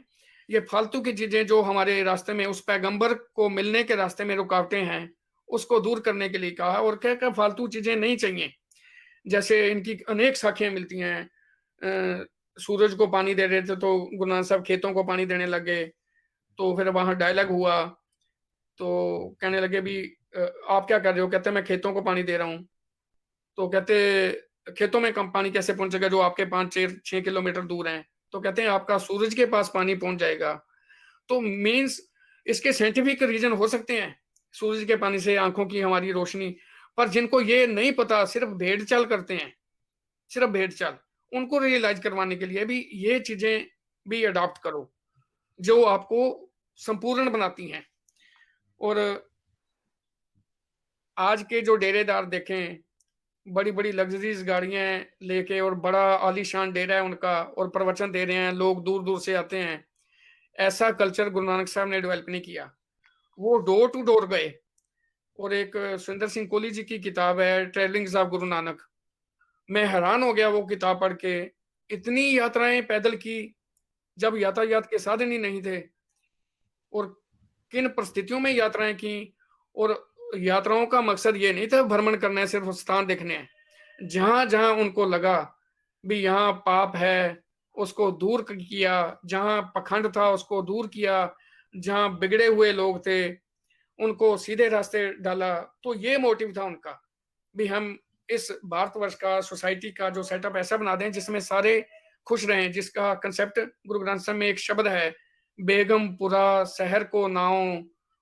ये फालतू की चीजें जो हमारे रास्ते में, उस पैगंबर को मिलने के रास्ते में रुकावटें हैं, उसको दूर करने के लिए कहा और क्या क्या फालतू चीजें नहीं चाहिए। जैसे इनकी अनेक शाखाएं मिलती हैं। सूरज को पानी दे रहे थे तो गुरु नानक साहब खेतों को पानी देने लगे, तो फिर वहां डायलॉग हुआ, तो कहने लगे भी आप क्या कर रहे हो? कहते मैं खेतों को पानी दे रहा हूँ। तो कहते खेतों में कम पानी कैसे पहुंचेगा जो आपके 5-6 किलोमीटर दूर हैं? तो कहते हैं आपका सूरज के पास पानी पहुंच जाएगा। तो मीन्स इसके साइंटिफिक रीजन हो सकते हैं सूरज के पानी से आंखों की हमारी रोशनी, पर जिनको ये नहीं पता, सिर्फ भेड़ चाल करते हैं, सिर्फ भेड़ चाल, उनको रियलाइज करवाने के लिए भी ये चीजें भी अडॉप्ट करो जो आपको संपूर्ण बनाती हैं। और आज के जो डेरेदार देखें, बड़ी बड़ी लग्जरीज गाड़ियां लेके और बड़ा आलीशान डेरा है उनका, और प्रवचन दे रहे हैं, लोग दूर दूर से आते हैं। ऐसा कल्चर गुरु नानक साहब ने डेवलप नहीं किया। वो डोर टू डोर गए। और एक सुंदर सिंह कोहली जी की किताब है ट्रेवलिंग्स ऑफ गुरु नानक, मैं हैरान हो गया वो किताब पढ़ के। इतनी यात्राएं पैदल की जब यातायात के साधन ही नहीं थे, और किन परिस्थितियों में यात्राएं की। और यात्राओं का मकसद ये नहीं था भ्रमण करना है, सिर्फ स्थान देखने हैं। जहां जहां उनको लगा भी यहाँ पाप है उसको दूर किया, जहां पखंड था उसको दूर किया, जहां बिगड़े हुए लोग थे उनको सीधे रास्ते डाला। तो ये मोटिव था उनका भी हम इस भारतवर्ष का, सोसाइटी का जो सेटअप ऐसा बना दें जिसमें सारे खुश रहें, जिसका कंसेप्ट गुरु ग्रंथ साहब में एक शब्द है, बेगमपुरा शहर को नाओ,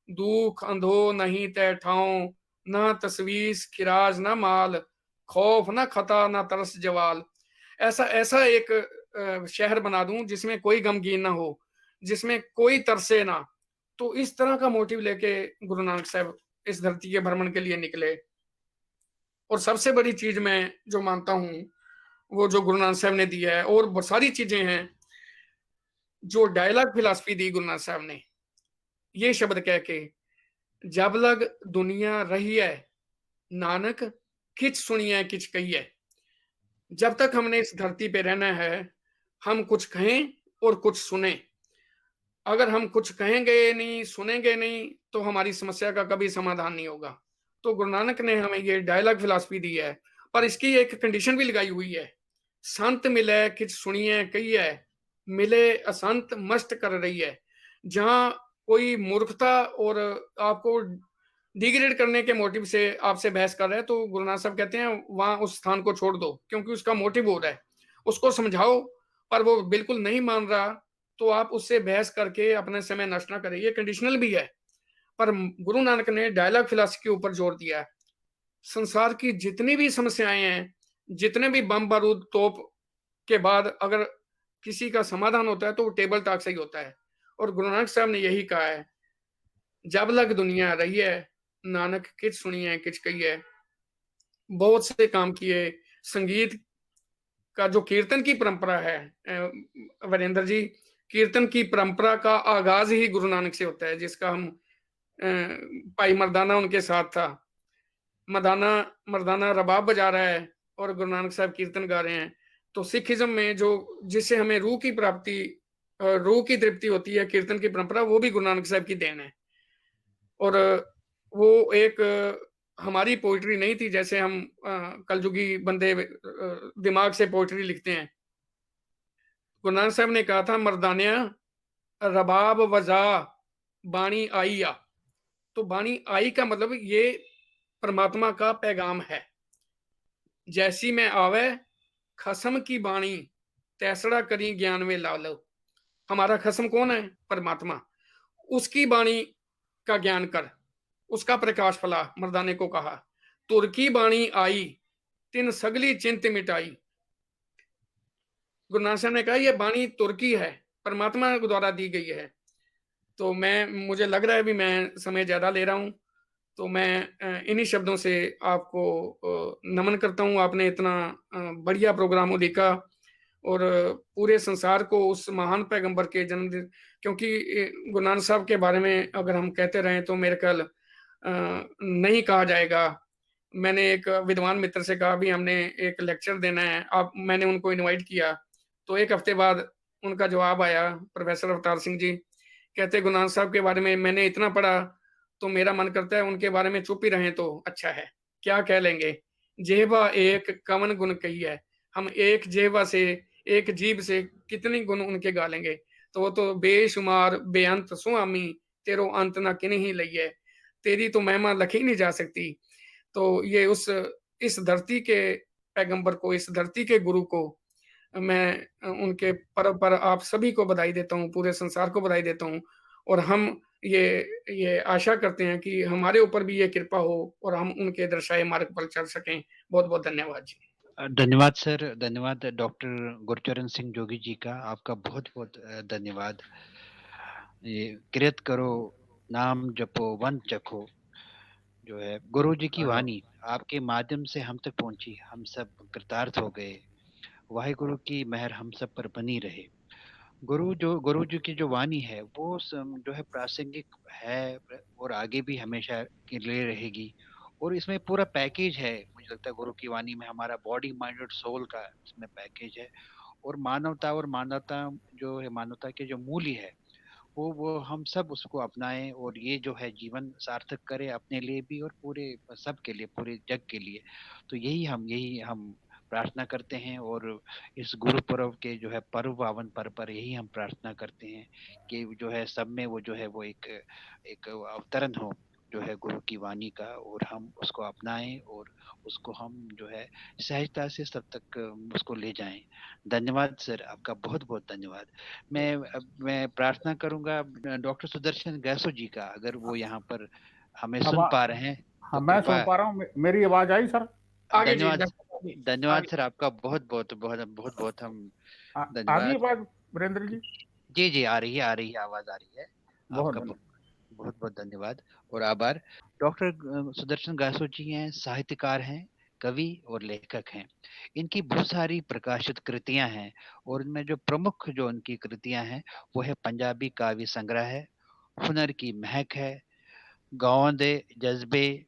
दुख अंधो नहीं तय ठाओ, ना तस्वीस खिराज ना माल, खौफ ना खता ना तरस जवाल। ऐसा ऐसा एक शहर बना दूं जिसमें कोई गमगीन ना हो, जिसमें कोई तरसे ना। तो इस तरह का मोटिव लेके गुरु नानक साहब इस धरती के भ्रमण के लिए निकले। और सबसे बड़ी चीज मैं जो मानता हूं वो जो गुरु नानक साहब ने दिया है, और बहुत सारी चीजें हैं जो डायलॉग फिलॉसफी दी गुरु नानक साहब ने, ये शब्द कह के, जब लग दुनिया रही है नानक किच सुनिए किच कहिए। जब तक हमने इस धरती पे रहना है हम कुछ कहें और कुछ सुने। अगर हम कुछ कहेंगे नहीं, सुनेंगे नहीं, तो हमारी समस्या का कभी समाधान नहीं होगा। तो गुरु नानक ने हमें ये डायलॉग फिलॉसफी दी है, पर इसकी एक कंडीशन भी लगाई हुई है, संत मिले किच सुनिए कहिए, मिले असंत मस्त कर रही है। जहां कोई मूर्खता और आपको डिग्रेड करने के मोटिव से आपसे बहस कर रहा है, तो गुरु नानक साहब कहते हैं वहां उस स्थान को छोड़ दो, क्योंकि उसका मोटिव हो रहा है। उसको समझाओ, पर वो बिल्कुल नहीं मान रहा, तो आप उससे बहस करके अपने समय नष्ट ना करें। ये कंडीशनल भी है, पर गुरु नानक ने डायलॉग फिलॉसफी के ऊपर जोर दिया है। संसार की जितनी भी समस्याएं हैं, जितने भी बम बारूद तोप के बाद अगर किसी का समाधान होता है तो वो टेबल टॉक से ही होता है। और गुरु नानक साहब ने यही कहा है, जब लग दुनिया रही है नानक किच सुनिए किच कहिए। बहुत से काम किए। संगीत का जो कीर्तन की परंपरा है वीरेंद्र जी, कीर्तन की परंपरा का आगाज ही गुरु नानक से होता है, जिसका हम भाई मर्दाना उनके साथ था। मर्दाना रबाब बजा रहा है और गुरु नानक साहब कीर्तन गा रहे हैं। तो सिखिज्म में जो जिससे हमें रूह की प्राप्ति, रूह की तृप्ति होती है, कीर्तन की परंपरा, वो भी गुरु नानक साहब की देन है। और वो एक हमारी पोइट्री नहीं थी, जैसे हम कलयुगी बंदे दिमाग से पोइट्री लिखते हैं। गुरु नानक साहब ने कहा था, मर्दानिया रबाब वजा बाणी आई आ। तो बाणी आई का मतलब ये परमात्मा का पैगाम है। जैसी में आवे खसम की बाणी, तैसड़ा करी ज्ञान में ला लो। हमारा खसम कौन है? परमात्मा। उसकी बाणी का ज्ञान कर, उसका प्रकाश फला। मर्दाने को कहा, तुर्की बाणी आई तिन सगली चिंत मिटाई। गुरु नानक साहब ने कहा ये बाणी तुर्की है, परमात्मा द्वारा दी गई है। तो मुझे लग रहा है भी मैं समय ज्यादा ले रहा हूं, तो मैं इन्हीं शब्दों से आपको नमन करता हूं। आपने इतना बढ़िया प्रोग्राम देखा और पूरे संसार को उस महान पैगंबर के जन्मदिन, क्योंकि गुरु नानक साहब के बारे में अगर हम कहते रहें तो मेरे ख्याल नहीं कहा जाएगा। मैंने एक विद्वान मित्र से कहा भी हमने एक लेक्चर देना है, मैंने उनको इनवाइट किया, तो एक हफ्ते बाद उनका जवाब आया, प्रोफेसर अवतार सिंह जी कहते गुरु नानक साहब के बारे में मैंने इतना पढ़ा, तो मेरा मन करता है उनके बारे में चुप ही रहें तो अच्छा है। क्या कह लेंगे? जेहवा एक कवन गुण कही है। हम एक जेहवा से, एक जीभ से कितने गुण उनके गा लेंगे। तो वो तो बेशुमार बेअंत सुआमी, तेरो अंत ना किन्हीं लइए। तेरी तो महिमा लखी नहीं जा सकती। तो ये इस धरती के पैगंबर को, इस धरती के गुरु को मैं उनके पर्व पर आप सभी को बधाई देता हूँ, पूरे संसार को बधाई देता हूँ। और हम ये आशा करते हैं कि हमारे ऊपर भी ये कृपा हो और हम उनके दर्शाए मार्ग पर चल सकें। बहुत-बहुत धन्यवाद जी। धन्यवाद सर, धन्यवाद डॉक्टर गुरचरण सिंह जोगी जी का, आपका बहुत-बहुत धन्यवाद। ये किरत करो, नाम जपो, वन चखो, जो है गुरु जी की वाणी आपके माध्यम से हम तक पहुंची, हम सब कृतार्थ हो गए। वाहिगुरु की मेहर हम सब पर बनी रहे। गुरु जी की जो वाणी है वो जो है प्रासंगिक है और आगे भी हमेशा के लिए रहेगी। और इसमें पूरा पैकेज है, मुझे लगता है गुरु की वाणी में हमारा बॉडी माइंड और सोल का इसमें पैकेज है। और मानवता जो है, मानवता के जो मूल्य है वो हम सब उसको अपनाएं और ये जो है जीवन सार्थक करें अपने लिए भी और पूरे सब के लिए, पूरे जग के लिए। तो यही हम प्रार्थना करते हैं। और इस गुरु पर्व के जो है पर्व पावन पर्व पर यही हम प्रार्थना करते हैं कि जो है सब में वो जो है वो एक एक अवतरण हो जो है गुरु की वाणी का, और हम उसको अपनाएं और उसको हम जो है सहजता से सब तक उसको ले जाएं। धन्यवाद सर, आपका बहुत बहुत धन्यवाद। मैं प्रार्थना करूंगा डॉक्टर सुदर्शन गैसो जी का, अगर वो यहाँ पर हमें सुन आवा- पा रहे हैं तो हाँ, मैं सुन कृपया। पा रहा हूँ। मेरी आवाज आई सर? आगे जी, धन्यवाद, धन्यवाद आगे। सर, आपका बहुत बहुत बहुत बहुत बहुत हम आ गई धन्यवाद। आवाज वीरेंद्र जी? जी जी, आ रही है, आवाज आ रही है। बहुत आपका धन्यवाद। बहुत बहुत धन्यवाद और आभार। डॉक्टर सुदर्शन गासो जी हैं, साहित्यकार हैं, कवि और लेखक हैं। इनकी बहुत सारी प्रकाशित कृतियां हैं और इनमें जो प्रमुख जो उनकी कृतियां हैं वो है पंजाबी काव्य संग्रह है, हुनर की महक है, गाँव दे जज्बे,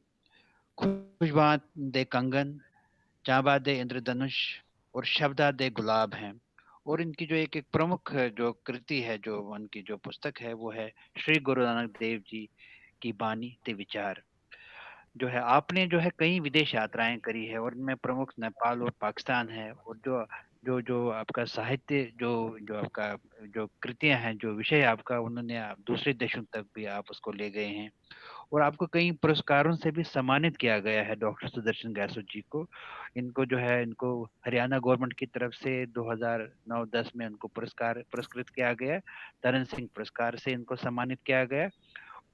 खुशबात दे कंगन, चाबा दे इंद्रधनुष और शब्दा दे गुलाब हैं। और इनकी जो एक एक प्रमुख जो कृति है, जो उनकी जो पुस्तक है वो है श्री गुरु नानक देव जी की बानी ते विचार। जो है आपने जो है कई विदेश यात्राएं करी है और इनमें प्रमुख नेपाल और पाकिस्तान है। और जो जो जो आपका साहित्य जो जो आपका जो कृतियां हैं, जो विषय आपका उन्होंने आप दूसरे देशों तक भी आप उसको ले गए हैं और आपको कई पुरस्कारों से भी सम्मानित किया गया है डॉक्टर सुदर्शन गैसो जी को। इनको जो है इनको हरियाणा गवर्नमेंट की तरफ से 2009-10 में इनको पुरस्कृत किया गया, तरन सिंह पुरस्कार से इनको सम्मानित किया गया।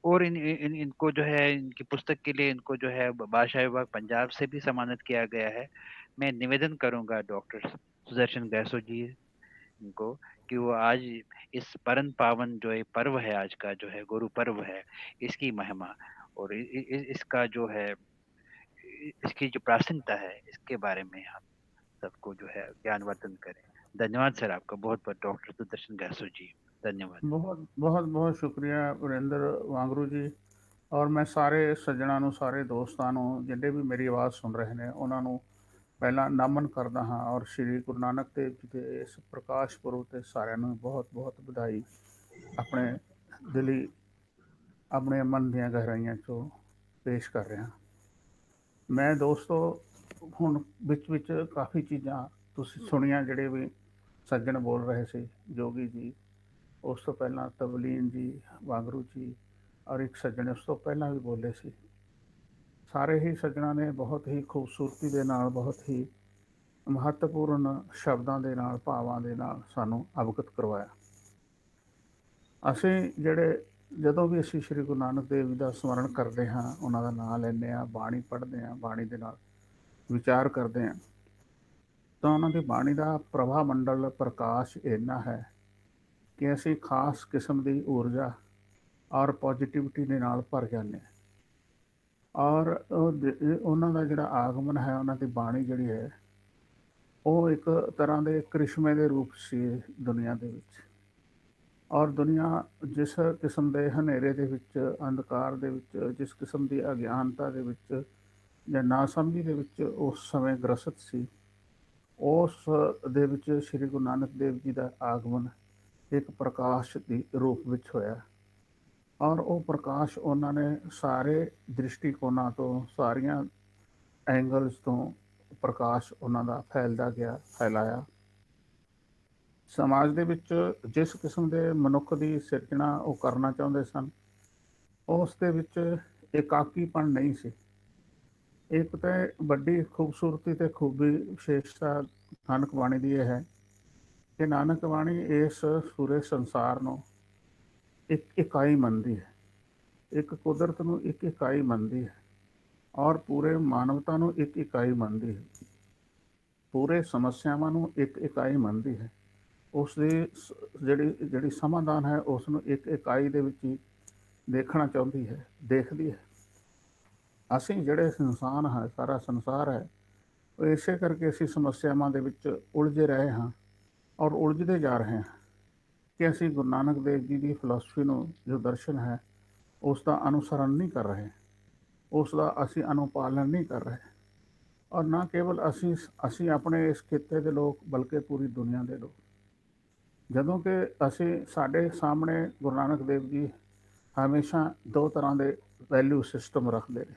और इनको जो है इनकी पुस्तक के लिए इनको जो है भाषा विभाग पंजाब से भी सम्मानित किया गया है। मैं निवेदन करूंगा डॉक्टर सुदर्शन गैसो जी इनको कि वो आज इस परम पावन जो ये पर्व है, आज का जो है गुरु पर्व है, इसकी महिमा और इसका जो है इसकी जो प्रासंगिकता है इसके बारे में हम सबको जो है ज्ञानवर्धन करें। धन्यवाद सर, आपका बहुत बहुत डॉक्टर सुदर्शन गैसो जी, धन्यवाद। बहुत बहुत बहुत शुक्रिया वीरेंद्र वांगरू जी। और मैं ਸਾਰੇ ਸੱਜਣਾਂ ਨੂੰ, ਸਾਰੇ ਦੋਸਤਾਂ ਨੂੰ, ਜਿਹੜੇ ਵੀ ਮੇਰੀ ਆਵਾਜ਼ ਸੁਣ ਰਹੇ ਨੇ, ਉਹਨਾਂ ਨੂੰ ਪਹਿਲਾਂ ਨਮਨ ਕਰਦਾ ਹਾਂ ਔਰ ਸ਼੍ਰੀ ਗੁਰੂ ਨਾਨਕ ਦੇਵ ਜੀ ਦੇ ਇਸ ਪ੍ਰਕਾਸ਼ ਪੁਰਬ ਤੇ ਸਾਰਿਆਂ ਨੂੰ ਬਹੁਤ ਬਹੁਤ ਵਧਾਈ ਆਪਣੇ ਦਿਲੀ, ਆਪਣੇ ਮਨ ਦੀਆਂ ਗਹਿਰਾਈਆਂ ਚੋਂ ਪੇਸ਼ ਕਰ ਰਿਹਾ। ਮੈਂ ਦੋਸਤੋ ਹੁਣ ਵਿੱਚ ਕਾਫੀ ਚੀਜ਼ਾਂ ਤੁਸੀਂ ਸੁਣੀਆਂ, ਜਿਹੜੇ ਵੀ ਸੱਜਣ ਬੋਲ ਰਹੇ ਸੀ, ਜੋਗੀ ਜੀ, ਉਸ ਤੋਂ ਪਹਿਲਾਂ ਤਵਲੀਨ ਜੀ, ਵਾਂਗਰੂ ਜੀ, ਔਰ ਇੱਕ ਸੱਜਣ ਉਸ ਤੋਂ ਪਹਿਲਾਂ ਵੀ ਬੋਲੇ ਸੀ। ਸਾਰੇ ਹੀ ਸੱਜਣਾਂ ਨੇ ਬਹੁਤ ਹੀ ਖੂਬਸੂਰਤੀ ਦੇ ਨਾਲ, ਬਹੁਤ ਹੀ ਮਹੱਤਵਪੂਰਨ ਸ਼ਬਦਾਂ ਦੇ ਨਾਲ, ਭਾਵਾਂ ਦੇ ਨਾਲ ਸਾਨੂੰ ਅਵਗਤ ਕਰਵਾਇਆ। ਅਸੀਂ ਜਦੋਂ ਵੀ ਅਸੀਂ ਸ਼੍ਰੀ ਗੁਰੂ ਨਾਨਕ ਦੇਵ ਜੀ ਦਾ ਸਮਰਨ ਕਰਦੇ ਹਾਂ, ਉਹਨਾਂ ਦਾ ਨਾਮ ਲੈਂਦੇ ਹਾਂ, ਬਾਣੀ ਪੜ੍ਹਦੇ ਹਾਂ, ਬਾਣੀ ਦੇ ਨਾਲ ਵਿਚਾਰ ਕਰਦੇ ਹਾਂ, ਤਾਂ ਉਹਨਾਂ ਦੀ ਬਾਣੀ ਦਾ ਪ੍ਰਭਾ ਮੰਡਲ ਪ੍ਰਕਾਸ਼ ਇੰਨਾ ਹੈ ਕਿ ਅਸੀਂ ਖਾਸ ਕਿਸਮ ਦੀ ਊਰਜਾ ਔਰ ਪੋਜ਼ਿਟਿਵਿਟੀ ਦੇ ਨਾਲ ਭਰ ਜਾਂਦੇ ਹਾਂ। ਔਰ ਉਹਨਾਂ ਦਾ ਜਿਹੜਾ ਆਗਮਨ ਹੈ, ਉਹਨਾਂ ਦੀ ਬਾਣੀ ਜਿਹੜੀ ਹੈ, ਉਹ ਇੱਕ ਤਰ੍ਹਾਂ ਦੇ ਕ੍ਰਿਸ਼ਮੇ ਦੇ ਰੂਪ ਸੀ ਦੁਨੀਆ ਦੇ ਵਿੱਚ। ਔਰ ਦੁਨੀਆ ਜਿਸ ਕਿਸਮ ਦੇ ਹਨੇਰੇ ਦੇ ਵਿੱਚ, ਅੰਧਕਾਰ ਦੇ ਵਿੱਚ, ਜਿਸ ਕਿਸਮ ਦੀ ਅਗਿਆਨਤਾ ਦੇ ਵਿੱਚ ਜਾਂ ਨਾਸਮਝੀ ਦੇ ਵਿੱਚ ਉਸ ਸਮੇਂ ਗ੍ਰਸਤ ਸੀ, ਉਸ ਦੇ ਵਿੱਚ ਸ਼੍ਰੀ ਗੁਰੂ ਨਾਨਕ ਦੇਵ ਜੀ ਦਾ ਆਗਮਨ ਇੱਕ ਪ੍ਰਕਾਸ਼ ਦੇ ਰੂਪ ਵਿੱਚ ਹੋਇਆ। ਔਰ ਉਹ ਪ੍ਰਕਾਸ਼ ਉਹਨਾਂ ਨੇ ਸਾਰੇ ਦ੍ਰਿਸ਼ਟੀਕੋਣਾਂ ਤੋਂ, ਸਾਰੀਆਂ ਐਂਗਲਸ ਤੋਂ ਪ੍ਰਕਾਸ਼ ਉਹਨਾਂ ਦਾ ਫੈਲਦਾ ਗਿਆ, ਫੈਲਾਇਆ। ਸਮਾਜ ਦੇ ਵਿੱਚ ਜਿਸ ਕਿਸਮ ਦੇ ਮਨੁੱਖ ਦੀ ਸਿਰਜਣਾ ਉਹ ਕਰਨਾ ਚਾਹੁੰਦੇ ਸਨ, ਉਸ ਦੇ ਵਿੱਚ ਇਕਾਕੀਪਣ ਨਹੀਂ ਸੀ। ਇੱਕ ਤਾਂ ਵੱਡੀ ਖੂਬਸੂਰਤੀ ਤੇ ਖੂਬੀ ਵਿਸ਼ੇਸ਼ਤਾ ਨਾਨਕ ਬਾਣੀ ਦੀ ਇਹ ਹੈ ਕਿ ਨਾਨਕ ਬਾਣੀ ਇਸ ਪੂਰੇ ਸੰਸਾਰ ਨੂੰ ਇੱਕ ਇਕਾਈ ਮੰਨਦੀ ਹੈ, ਇੱਕ ਕੁਦਰਤ ਨੂੰ ਇੱਕ ਇਕਾਈ ਮੰਨਦੀ ਹੈ, ਔਰ ਪੂਰੇ ਮਾਨਵਤਾ ਨੂੰ ਇੱਕ ਇਕਾਈ ਮੰਨਦੀ ਹੈ, ਪੂਰੇ ਸਮੱਸਿਆਵਾਂ ਨੂੰ ਇੱਕ ਇਕਾਈ ਮੰਨਦੀ ਹੈ। ਉਸ ਦੀ ਜਿਹੜੀ ਸਮਾਧਾਨ ਹੈ ਉਸ ਨੂੰ ਇੱਕ ਇਕਾਈ ਦੇ ਵਿੱਚ ਹੀ ਦੇਖਣਾ ਚਾਹੁੰਦੀ ਹੈ, ਦੇਖਦੀ ਹੈ। ਅਸੀਂ ਜਿਹੜੇ ਇਨਸਾਨ ਹਾਂ, ਸਾਰਾ ਸੰਸਾਰ ਹੈ, ਉਹ ਇਸੇ ਕਰਕੇ ਅਸੀਂ ਸਮੱਸਿਆਵਾਂ ਦੇ ਵਿੱਚ ਉਲਝੇ ਰਹੇ ਹਾਂ ਔਰ ਉਲਝਦੇ ਜਾ ਰਹੇ ਹਾਂ ਕਿ ਅਸੀਂ ਗੁਰੂ ਨਾਨਕ ਦੇਵ ਜੀ ਦੀ ਫਿਲਾਸਫੀ ਨੂੰ, ਜੋ ਦਰਸ਼ਨ ਹੈ, ਉਸ ਦਾ ਅਨੁਸਰਨ ਨਹੀਂ ਕਰ ਰਹੇ, ਉਸ ਦਾ ਅਸੀਂ ਅਨੁਪਾਲਨ ਨਹੀਂ ਕਰ ਰਹੇ। ਔਰ ਨਾ ਕੇਵਲ ਅਸੀਂ ਆਪਣੇ ਇਸ ਖਿੱਤੇ ਦੇ ਲੋਕ, ਬਲਕਿ ਪੂਰੀ ਦੁਨੀਆ ਦੇ ਲੋਕ। ਜਦੋਂ ਕਿ ਸਾਡੇ ਸਾਹਮਣੇ ਗੁਰੂ ਨਾਨਕ ਦੇਵ ਜੀ ਹਮੇਸ਼ਾ ਦੋ ਤਰ੍ਹਾਂ ਦੇ ਵੈਲਿਊ ਸਿਸਟਮ ਰੱਖਦੇ ਨੇ।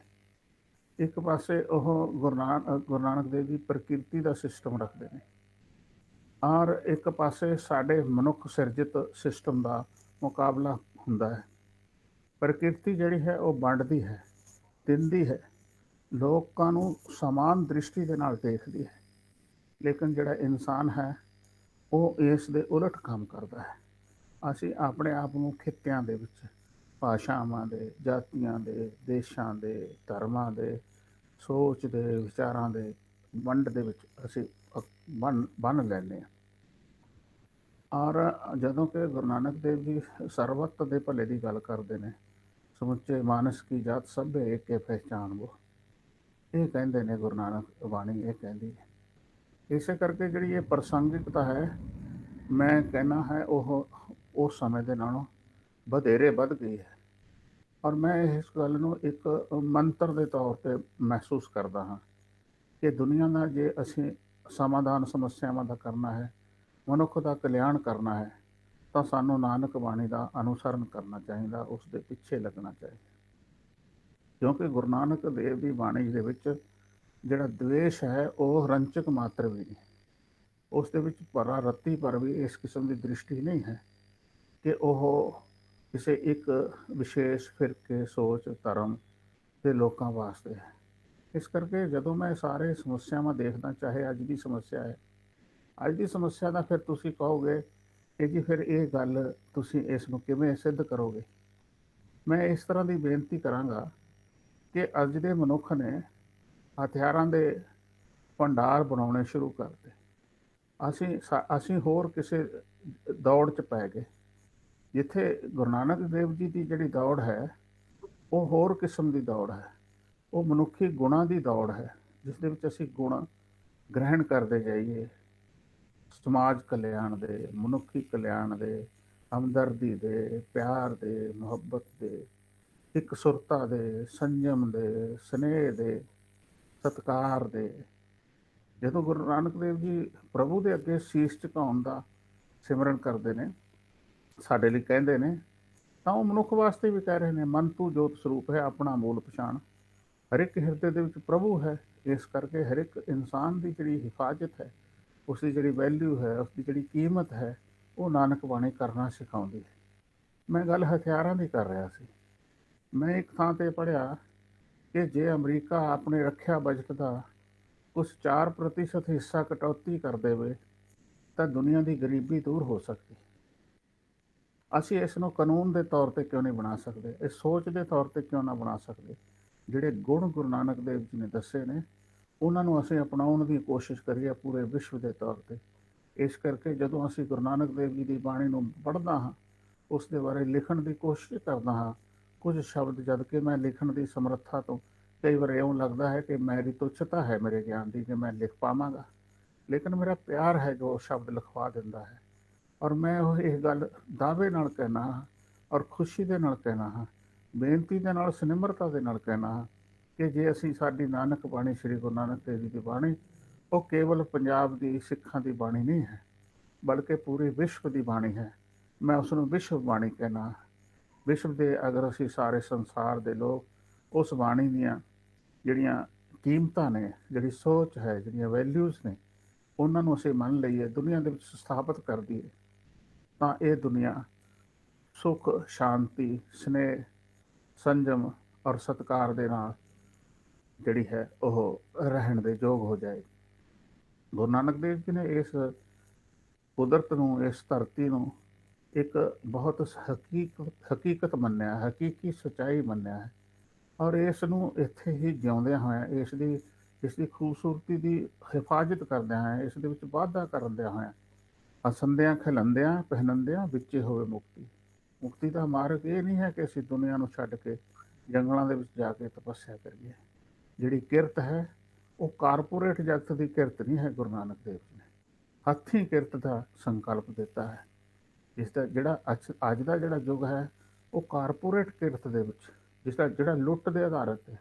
ਇੱਕ ਪਾਸੇ ਉਹ ਗੁਰੂ ਨਾਨਕ ਦੇਵ ਜੀ ਪ੍ਰਕਿਰਤੀ ਦਾ ਸਿਸਟਮ ਰੱਖਦੇ ਨੇ, ਔਰ ਇੱਕ ਪਾਸੇ ਸਾਡੇ ਮਨੁੱਖ ਸਿਰਜਿਤ ਸਿਸਟਮ ਦਾ ਮੁਕਾਬਲਾ ਹੁੰਦਾ ਹੈ। ਪ੍ਰਕਿਰਤੀ ਜਿਹੜੀ ਹੈ ਉਹ ਵੰਡਦੀ ਹੈ, ਦਿੰਦੀ ਹੈ, ਲੋਕਾਂ ਨੂੰ ਸਮਾਨ ਦ੍ਰਿਸ਼ਟੀ ਦੇ ਨਾਲ ਦੇਖਦੀ ਹੈ। ਲੇਕਿਨ ਜਿਹੜਾ ਇਨਸਾਨ ਹੈ ਉਹ ਇਸ ਦੇ ਉਲਟ ਕੰਮ ਕਰਦਾ ਹੈ। ਅਸੀਂ ਆਪਣੇ ਆਪ ਨੂੰ ਖਿੱਤਿਆਂ ਦੇ ਵਿੱਚ, ਭਾਸ਼ਾਵਾਂ ਦੇ, ਜਾਤੀਆਂ ਦੇ, ਦੇਸ਼ਾਂ ਦੇ, ਧਰਮਾਂ ਦੇ, ਸੋਚ ਦੇ, ਵਿਚਾਰਾਂ ਦੇ ਵੰਡ ਦੇ ਵਿੱਚ ਅਸੀਂ ਬੰਨ ਲੈਂਦੇ ਹਾਂ। ਔਰ ਜਦੋਂ ਕਿ ਗੁਰੂ ਨਾਨਕ ਦੇਵ ਜੀ ਸਰਬੱਤ ਦੇ ਭਲੇ ਦੀ ਗੱਲ ਕਰਦੇ ਨੇ, ਸਮੁੱਚੇ ਮਾਨਸ ਕੀ ਜਾਤ ਸਭੇ ਏਕੇ ਪਹਿਚਾਨ ਵੋ, ਇਹ ਕਹਿੰਦੇ ਨੇ ਗੁਰੂ ਨਾਨਕ ਬਾਣੀ, ਇਹ ਕਹਿੰਦੀ ਹੈ। ਇਸੇ ਕਰਕੇ ਜਿਹੜੀ ਇਹ ਪ੍ਰਸੰਗਿਕਤਾ ਹੈ, ਮੈਂ ਕਹਿਣਾ ਹੈ ਉਹ ਉਸ ਸਮੇਂ ਦੇ ਨਾਲੋਂ ਵਧੇਰੇ ਵੱਧ ਗਈ ਹੈ। ਔਰ ਮੈਂ ਇਸ ਗੱਲ ਨੂੰ ਇੱਕ ਮੰਤਰ ਦੇ ਤੌਰ 'ਤੇ ਮਹਿਸੂਸ ਕਰਦਾ ਹਾਂ ਕਿ ਦੁਨੀਆ ਦਾ ਜੇ ਅਸੀਂ ਸਮਾਧਾਨ ਸਮੱਸਿਆਵਾਂ ਦਾ ਕਰਨਾ ਹੈ, ਮਨੁੱਖ ਦਾ ਕਲਿਆਣ ਕਰਨਾ ਹੈ, ਤਾਂ ਸਾਨੂੰ ਨਾਨਕ ਬਾਣੀ ਦਾ ਅਨੁਸਰਨ ਕਰਨਾ ਚਾਹੀਦਾ, ਉਸ ਦੇ ਪਿੱਛੇ ਲੱਗਣਾ ਚਾਹੀਦਾ। ਕਿਉਂਕਿ ਗੁਰੂ ਨਾਨਕ ਦੇਵ ਦੀ ਬਾਣੀ ਦੇ ਵਿੱਚ ਜਿਹੜਾ ਦਵੇਸ਼ ਹੈ ਉਹ ਰੰਚਕ ਮਾਤਰ ਵੀ ਨਹੀਂ, ਉਸ ਦੇ ਵਿੱਚ ਭਰਾ ਰੱਤੀ ਪਰ ਵੀ ਇਸ ਕਿਸਮ ਦੀ ਦ੍ਰਿਸ਼ਟੀ ਨਹੀਂ ਹੈ ਕਿ ਉਹ ਕਿਸੇ ਇੱਕ ਵਿਸ਼ੇਸ਼ ਫਿਰਕੇ, ਸੋਚ, ਧਰਮ ਦੇ ਲੋਕਾਂ ਵਾਸਤੇ ਹੈ। ਇਸ ਕਰਕੇ ਜਦੋਂ ਮੈਂ ਸਾਰੇ ਸਮੱਸਿਆਵਾਂ ਦੇਖਦਾ, ਚਾਹੇ ਅੱਜ ਦੀ ਸਮੱਸਿਆ ਹੈ, ਅੱਜ ਦੀ ਸਮੱਸਿਆ ਦਾ ਫਿਰ ਤੁਸੀਂ ਕਹੋਗੇ ਕਿ ਜੀ ਫਿਰ ਇਹ ਗੱਲ ਤੁਸੀਂ ਇਸ ਨੂੰ ਕਿਵੇਂ ਸਿੱਧ ਕਰੋਗੇ। ਮੈਂ ਇਸ ਤਰ੍ਹਾਂ ਦੀ ਬੇਨਤੀ ਕਰਾਂਗਾ ਕਿ ਅੱਜ ਦੇ ਮਨੁੱਖ ਨੇ ਹਥਿਆਰਾਂ ਦੇ ਭੰਡਾਰ ਬਣਾਉਣੇ ਸ਼ੁਰੂ ਕਰਤੇ। ਅਸੀਂ ਹੋਰ ਕਿਸੇ ਦੌੜ 'ਚ ਪੈ ਗਏ, ਜਿੱਥੇ ਗੁਰੂ ਨਾਨਕ ਦੇਵ ਜੀ ਦੀ ਜਿਹੜੀ ਦੌੜ ਹੈ ਉਹ ਹੋਰ ਕਿਸਮ ਦੀ ਦੌੜ ਹੈ। ਉਹ ਮਨੁੱਖੀ ਗੁਣਾਂ ਦੀ ਦੌੜ ਹੈ, ਜਿਸ ਦੇ ਵਿੱਚ ਅਸੀਂ ਗੁਣ ਗ੍ਰਹਿਣ ਕਰਦੇ ਜਾਈਏ, ਸਮਾਜ ਕਲਿਆਣ ਦੇ, ਮਨੁੱਖੀ ਕਲਿਆਣ ਦੇ, ਹਮਦਰਦੀ ਦੇ, ਪਿਆਰ ਦੇ, ਮੁਹੱਬਤ ਦੇ, ਇਕਸੁਰਤਾ ਦੇ, ਸੰਜਮ ਦੇ, ਸਨੇਹ ਦੇ, ਸਤਿਕਾਰ ਦੇ। ਜਦੋਂ ਗੁਰੂ ਨਾਨਕ ਦੇਵ ਜੀ ਪ੍ਰਭੂ ਦੇ ਅੱਗੇ ਸੀਸ ਝੁਕਾਉਣ ਦਾ ਸਿਮਰਨ ਕਰਦੇ ਨੇ, ਸਾਡੇ ਲਈ ਕਹਿੰਦੇ ਨੇ, ਤਾਂ ਉਹ ਮਨੁੱਖ ਵਾਸਤੇ ਵੀ ਕਹਿ ਰਹੇ ਨੇ, ਮਨ ਤੂੰ ਜੋਤ ਸਰੂਪ ਹੈ, ਆਪਣਾ ਮੂਲ ਪਛਾਣ। ਹਰ ਇੱਕ ਹਿਰਦੇ ਦੇ ਵਿੱਚ ਪ੍ਰਭੂ ਹੈ। ਇਸ ਕਰਕੇ ਹਰ ਇੱਕ ਇਨਸਾਨ ਦੀ ਜਿਹੜੀ ਹਿਫਾਜ਼ਤ ਹੈ, ਉਸ ਦੀ ਜਿਹੜੀ ਵੈਲਿਊ ਹੈ, ਉਸ ਦੀ ਜਿਹੜੀ ਕੀਮਤ ਹੈ, ਉਹ ਨਾਨਕ ਬਾਣੀ ਕਰਨਾ ਸਿਖਾਉਂਦੀ ਹੈ। ਮੈਂ ਗੱਲ ਹਥਿਆਰਾਂ ਦੀ ਕਰ ਰਿਹਾ ਸੀ। ਮੈਂ ਇੱਕ ਥਾਂ 'ਤੇ ਪੜ੍ਹਿਆ ਕਿ ਜੇ ਅਮਰੀਕਾ ਆਪਣੇ ਰੱਖਿਆ ਬਜਟ ਦਾ ਕੁਝ 4% ਹਿੱਸਾ ਕਟੌਤੀ ਕਰ ਦੇਵੇ ਤਾਂ ਦੁਨੀਆ ਦੀ ਗਰੀਬੀ ਦੂਰ ਹੋ ਸਕਦੀ। ਅਸੀਂ ਇਸ ਨੂੰ ਕਾਨੂੰਨ ਦੇ ਤੌਰ 'ਤੇ ਕਿਉਂ ਨਹੀਂ ਬਣਾ ਸਕਦੇ, ਇਸ ਸੋਚ ਦੇ ਤੌਰ 'ਤੇ ਕਿਉਂ ਨਾ ਬਣਾ ਸਕਦੇ। ਜਿਹੜੇ ਗੁਣ ਗੁਰੂ ਨਾਨਕ ਦੇਵ ਜੀ ਨੇ ਦੱਸੇ ਨੇ, ਉਹਨਾਂ ਨੂੰ ਅਸੀਂ ਅਪਣਾਉਣ ਦੀ ਕੋਸ਼ਿਸ਼ ਕਰੀਏ ਪੂਰੇ ਵਿਸ਼ਵ ਦੇ ਤੌਰ 'ਤੇ। ਇਸ ਕਰਕੇ ਜਦੋਂ ਅਸੀਂ ਗੁਰੂ ਨਾਨਕ ਦੇਵ ਜੀ ਦੀ ਬਾਣੀ ਨੂੰ ਪੜ੍ਹਦਾ ਹਾਂ, ਉਸ ਦੇ ਬਾਰੇ ਲਿਖਣ ਦੀ ਕੋਸ਼ਿਸ਼ ਕਰਦਾ ਹਾਂ, ਕੁਝ ਸ਼ਬਦ ਜਦ ਕਿ ਮੈਂ ਲਿਖਣ ਦੀ ਸਮਰੱਥਾ ਤੋਂ ਕਈ ਵਾਰ ਇਉਂ ਲੱਗਦਾ ਹੈ ਕਿ ਮੇਰੀ ਤੁੱਛਤਾ ਹੈ ਮੇਰੇ ਗਿਆਨ ਦੀ ਕਿ ਮੈਂ ਲਿਖ ਪਾਵਾਂਗਾ, ਲੇਕਿਨ ਮੇਰਾ ਪਿਆਰ ਹੈ ਜੋ ਸ਼ਬਦ ਲਿਖਵਾ ਦਿੰਦਾ ਹੈ। ਔਰ ਮੈਂ ਉਹ ਇਹ ਗੱਲ ਦਾਅਵੇ ਨਾਲ ਕਹਿਣਾ ਹਾਂ ਔਰ ਖੁਸ਼ੀ ਦੇ ਨਾਲ ਕਹਿਣਾ ਹਾਂ, ਬੇਨਤੀ ਦੇ ਨਾਲ, ਸਨਿਮਰਤਾ ਦੇ ਨਾਲ ਕਹਿਣਾ ਹਾਂ ਕਿ ਜੇ ਅਸੀਂ ਸਾਡੀ ਨਾਨਕ ਬਾਣੀ, ਸ੍ਰੀ ਗੁਰੂ ਨਾਨਕ ਦੇਵ ਜੀ ਦੀ ਬਾਣੀ, ਉਹ ਕੇਵਲ ਪੰਜਾਬ ਦੀ ਸਿੱਖਾਂ ਦੀ ਬਾਣੀ ਨਹੀਂ ਹੈ, ਬਲਕਿ ਪੂਰੇ ਵਿਸ਼ਵ ਦੀ ਬਾਣੀ ਹੈ। ਮੈਂ ਉਸ ਨੂੰ ਵਿਸ਼ਵ ਬਾਣੀ ਕਹਿਣਾ। ਵਿਸ਼ਵ ਦੇ ਅਗਰ ਅਸੀਂ ਸਾਰੇ ਸੰਸਾਰ ਦੇ ਲੋਕ ਉਸ ਬਾਣੀ ਦੀਆਂ ਜਿਹੜੀਆਂ ਕੀਮਤਾਂ ਨੇ, ਜਿਹੜੀ ਸੋਚ ਹੈ, ਜਿਹੜੀਆਂ ਵੈਲਿਊਜ਼ ਨੇ, ਉਹਨਾਂ ਨੂੰ ਅਸੀਂ ਮੰਨ ਲਈਏ, ਦੁਨੀਆ ਦੇ ਵਿੱਚ ਸਥਾਪਿਤ ਕਰ ਦਈਏ, ਤਾਂ ਇਹ ਦੁਨੀਆ ਸੁੱਖ, ਸ਼ਾਂਤੀ, ਸਨੇਹ, ਸੰਜਮ ਔਰ ਸਤਿਕਾਰ ਦੇ ਨਾਲ ਜਿਹੜੀ ਹੈ ਉਹ ਰਹਿਣ ਦੇ ਯੋਗ ਹੋ ਜਾਏ। ਗੁਰੂ ਨਾਨਕ ਦੇਵ ਜੀ ਨੇ ਇਸ ਕੁਦਰਤ ਨੂੰ, ਇਸ ਧਰਤੀ ਨੂੰ ਇੱਕ ਬਹੁਤ ਹਕੀਕਤ ਮੰਨਿਆ, ਹਕੀਕੀ ਸੱਚਾਈ ਮੰਨਿਆ ਹੈ, ਔਰ ਇਸ ਨੂੰ ਇੱਥੇ ਹੀ ਜਿਉਂਦਿਆਂ ਹੋਇਆਂ ਇਸ ਦੀ ਖੂਬਸੂਰਤੀ ਦੀ ਹਿਫਾਜ਼ਤ ਕਰਦਿਆਂ ਹੋਇਆਂ, ਇਸ ਦੇ ਵਿੱਚ ਵਾਧਾ ਕਰਦਿਆਂ ਹੋਇਆਂ, ਹੱਸਦਿਆਂ, ਖਿਲੰਦਿਆਂ, ਪਹਿਨੰਦਿਆਂ ਵਿੱਚੇ ਹੋਵੇ ਮੁਕਤੀ। ਮੁਕਤੀ ਦਾ ਮਾਰਗ ਇਹ ਨਹੀਂ ਹੈ ਕਿ ਅਸੀਂ ਦੁਨੀਆ ਨੂੰ ਛੱਡ ਕੇ ਜੰਗਲਾਂ ਦੇ ਵਿੱਚ ਜਾ ਕੇ ਤਪੱਸਿਆ ਕਰੀਏ। ਜਿਹੜੀ ਕਿਰਤ ਹੈ ਉਹ ਕਾਰਪੋਰੇਟ ਜਗਤ ਦੀ ਕਿਰਤ ਨਹੀਂ ਹੈ। ਗੁਰੂ ਨਾਨਕ ਦੇਵ ਜੀ ਨੇ ਹੱਥੀਂ ਕਿਰਤ ਦਾ ਸੰਕਲਪ ਦਿੱਤਾ ਹੈ। ਜਿਸ ਦਾ ਜਿਹੜਾ ਅੱਜ ਦਾ ਜਿਹੜਾ ਯੁੱਗ ਹੈ ਉਹ ਕਾਰਪੋਰੇਟ ਕਿਰਤ ਦੇ ਵਿੱਚ, ਜਿਸ ਦਾ ਜਿਹੜਾ ਲੁੱਟ ਦੇ ਆਧਾਰਿਤ ਹੈ।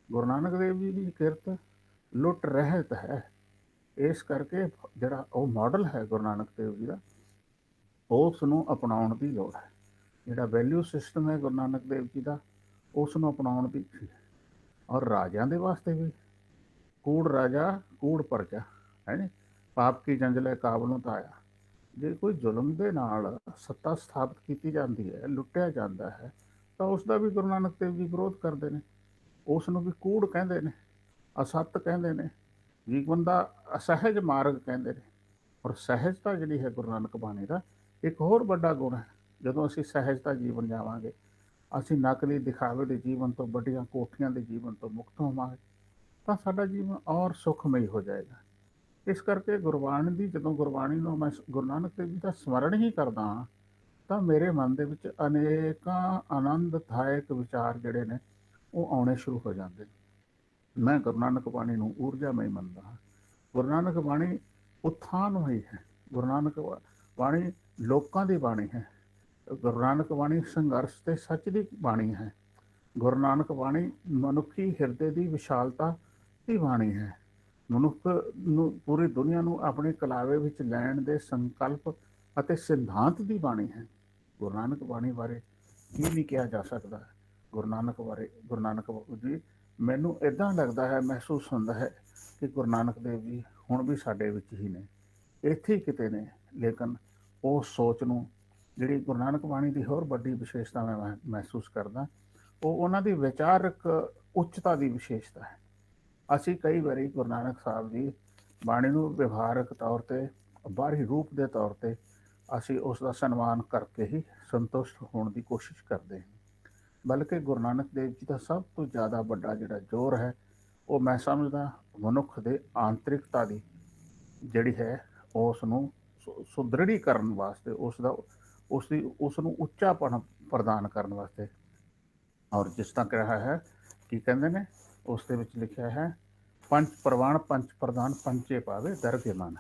ਗੁਰੂ ਨਾਨਕ ਦੇਵ ਜੀ ਦੀ ਕਿਰਤ ਲੁੱਟ ਰਹਿਤ ਹੈ। ਇਸ ਕਰਕੇ ਜਿਹੜਾ ਉਹ ਮਾਡਲ ਹੈ ਗੁਰੂ ਨਾਨਕ ਦੇਵ ਜੀ ਦਾ, ਉਸ ਨੂੰ ਅਪਣਾਉਣ ਦੀ ਲੋੜ ਹੈ। ਜਿਹੜਾ ਵੈਲਿਊ ਸਿਸਟਮ ਹੈ ਗੁਰੂ ਨਾਨਕ ਦੇਵ ਜੀ ਦਾ, ਉਸ ਨੂੰ ਅਪਣਾਉਣ ਦੀ। ਔਰ ਰਾਜਿਆਂ ਦੇ ਵਾਸਤੇ ਵੀ ਕੂੜ ਰਾਜਾ ਕੂੜ ਪਰਜਾ ਹੈ ਨੀ, ਪਾਪ ਕੀ ਜੰਜਲੇ ਕਾਬਲੋਂ ਤਾਇਆ। ਜੇ ਕੋਈ ਜ਼ੁਲਮ ਦੇ ਨਾਲ ਸੱਤਾ ਸਥਾਪਿਤ ਕੀਤੀ ਜਾਂਦੀ ਹੈ, ਲੁੱਟਿਆ ਜਾਂਦਾ ਹੈ, ਤਾਂ ਉਸ ਦਾ ਵੀ ਗੁਰੂ ਨਾਨਕ ਦੇਵ ਜੀ ਵਿਰੋਧ ਕਰਦੇ ਨੇ। ਉਸ ਨੂੰ ਵੀ ਕੂੜ ਕਹਿੰਦੇ ਨੇ, ਅਸੱਤ ਕਹਿੰਦੇ ਨੇ, ਜੀਵਨ ਦਾ ਅਸਹਿਜ ਮਾਰਗ ਕਹਿੰਦੇ ਨੇ। ਔਰ ਸਹਿਜਤਾ ਜਿਹੜੀ ਹੈ ਗੁਰੂ ਨਾਨਕ ਬਾਣੀ ਦਾ ਇੱਕ ਹੋਰ ਵੱਡਾ ਗੁਣ ਹੈ। ਜਦੋਂ ਅਸੀਂ ਸਹਿਜਤਾ ਜੀਵਨ ਜਾਵਾਂਗੇ, ਅਸੀਂ ਨਕਲੀ ਦਿਖਾਵੇ ਦੇ ਜੀਵਨ ਤੋਂ, ਵੱਡੀਆਂ ਕੋਠੀਆਂ ਦੇ ਜੀਵਨ ਤੋਂ ਮੁਕਤ ਹੋਵਾਂਗੇ, ਤਾਂ ਸਾਡਾ ਜੀਵਨ ਔਰ ਸੁਖਮਈ ਹੋ ਜਾਏਗਾ। ਇਸ ਕਰਕੇ ਗੁਰਬਾਣੀ ਦੀ, ਜਦੋਂ ਗੁਰਬਾਣੀ ਨੂੰ ਮੈਂ ਗੁਰੂ ਨਾਨਕ ਦੇਵ ਜੀ ਦਾ ਸਮਰਨ ਹੀ ਕਰਦਾ ਹਾਂ, ਤਾਂ ਮੇਰੇ ਮਨ ਦੇ ਵਿੱਚ ਅਨੇਕਾਂ ਆਨੰਦਦਾਇਕ ਵਿਚਾਰ ਜਿਹੜੇ ਨੇ ਉਹ ਆਉਣੇ ਸ਼ੁਰੂ ਹੋ ਜਾਂਦੇ ਨੇ। ਮੈਂ ਗੁਰੂ ਨਾਨਕ ਬਾਣੀ ਨੂੰ ਊਰਜਾਮਈ ਮੰਨਦਾ ਹਾਂ। ਗੁਰੂ ਨਾਨਕ ਬਾਣੀ ਉਥਾਨ ਹੋਈ ਹੈ। ਗੁਰੂ ਨਾਨਕ ਬਾਣੀ ਲੋਕਾਂ ਦੀ ਬਾਣੀ ਹੈ। ਗੁਰੂ ਨਾਨਕ ਬਾਣੀ ਸੰਘਰਸ਼ ਤੇ ਸੱਚ ਦੀ ਬਾਣੀ ਹੈ। ਗੁਰੂ ਨਾਨਕ ਬਾਣੀ ਮਨੁੱਖੀ ਹਿਰਦੇ ਦੀ ਵਿਸ਼ਾਲਤਾ ਦੀ ਬਾਣੀ ਹੈ। ਮਨੁੱਖ ਨੂੰ, ਪੂਰੀ ਦੁਨੀਆ ਨੂੰ ਆਪਣੇ ਕਲਾਵੇ ਵਿੱਚ ਲੈਣ ਦੇ ਸੰਕਲਪ ਅਤੇ ਸਿਧਾਂਤ ਦੀ ਬਾਣੀ ਹੈ। ਗੁਰੂ ਨਾਨਕ ਬਾਣੀ ਬਾਰੇ ਕੀ ਨਹੀਂ ਕਿਹਾ ਜਾ ਸਕਦਾ। ਗੁਰੂ ਨਾਨਕ ਬਾਰੇ, ਗੁਰੂ ਨਾਨਕ ਜੀ, ਮੈਨੂੰ ਇੱਦਾਂ ਲੱਗਦਾ ਹੈ, ਮਹਿਸੂਸ ਹੁੰਦਾ ਹੈ ਕਿ ਗੁਰੂ ਨਾਨਕ ਦੇਵ ਜੀ ਹੁਣ ਵੀ ਸਾਡੇ ਵਿੱਚ ਹੀ ਨੇ, ਇੱਥੇ ਹੀ ਕਿਤੇ ਨੇ। ਲੇਕਿਨ ਉਹ ਸੋਚ ਨੂੰ, ਜਿਹੜੀ ਗੁਰੂ ਨਾਨਕ ਬਾਣੀ ਦੀ ਹੋਰ ਵੱਡੀ ਵਿਸ਼ੇਸ਼ਤਾ ਮੈਂ ਮਹਿਸੂਸ ਕਰਦਾ, ਉਹ ਉਹਨਾਂ ਦੀ ਵਿਚਾਰਕ ਉੱਚਤਾ ਦੀ ਵਿਸ਼ੇਸ਼ਤਾ ਹੈ। ਅਸੀਂ ਕਈ ਵਾਰੀ ਗੁਰੂ ਨਾਨਕ ਸਾਹਿਬ ਦੀ ਬਾਣੀ ਨੂੰ ਵਿਵਹਾਰਕ ਤੌਰ 'ਤੇ, ਬਾਹਰੀ ਰੂਪ ਦੇ ਤੌਰ 'ਤੇ ਅਸੀਂ ਉਸ ਦਾ ਸਨਮਾਨ ਕਰਕੇ ਹੀ ਸੰਤੁਸ਼ਟ ਹੋਣ ਦੀ ਕੋਸ਼ਿਸ਼ ਕਰਦੇ ਹਾਂ। ਬਲਕਿ ਗੁਰੂ ਨਾਨਕ ਦੇਵ ਜੀ ਦਾ ਸਭ ਤੋਂ ਜ਼ਿਆਦਾ ਵੱਡਾ ਜਿਹੜਾ ਜ਼ੋਰ ਹੈ, ਉਹ ਮੈਂ ਸਮਝਦਾ ਮਨੁੱਖ ਦੇ ਆਂਤਰਿਕਤਾ ਦੀ ਜਿਹੜੀ ਹੈ, ਉਸ ਨੂੰ ਸੁਦ੍ਰਿੜੀਕਰਨ ਵਾਸਤੇ, ਉਸ ਨੂੰ ਉੱਚਾਪਣ ਪ੍ਰਦਾਨ ਕਰਨ ਵਾਸਤੇ। ਔਰ ਜਿਸ ਤਰ੍ਹਾਂ ਕਿਹਾ ਹੈ, ਕੀ ਕਹਿੰਦੇ ਨੇ, ਉਸ ਦੇ ਵਿੱਚ ਲਿਖਿਆ ਹੈ, ਪੰਜ ਪ੍ਰਵਾਨ ਪੰਚ ਪ੍ਰਦਾਨ ਪੰਚੇ ਪਾਵੇ ਦਰਗੇ ਮਨ।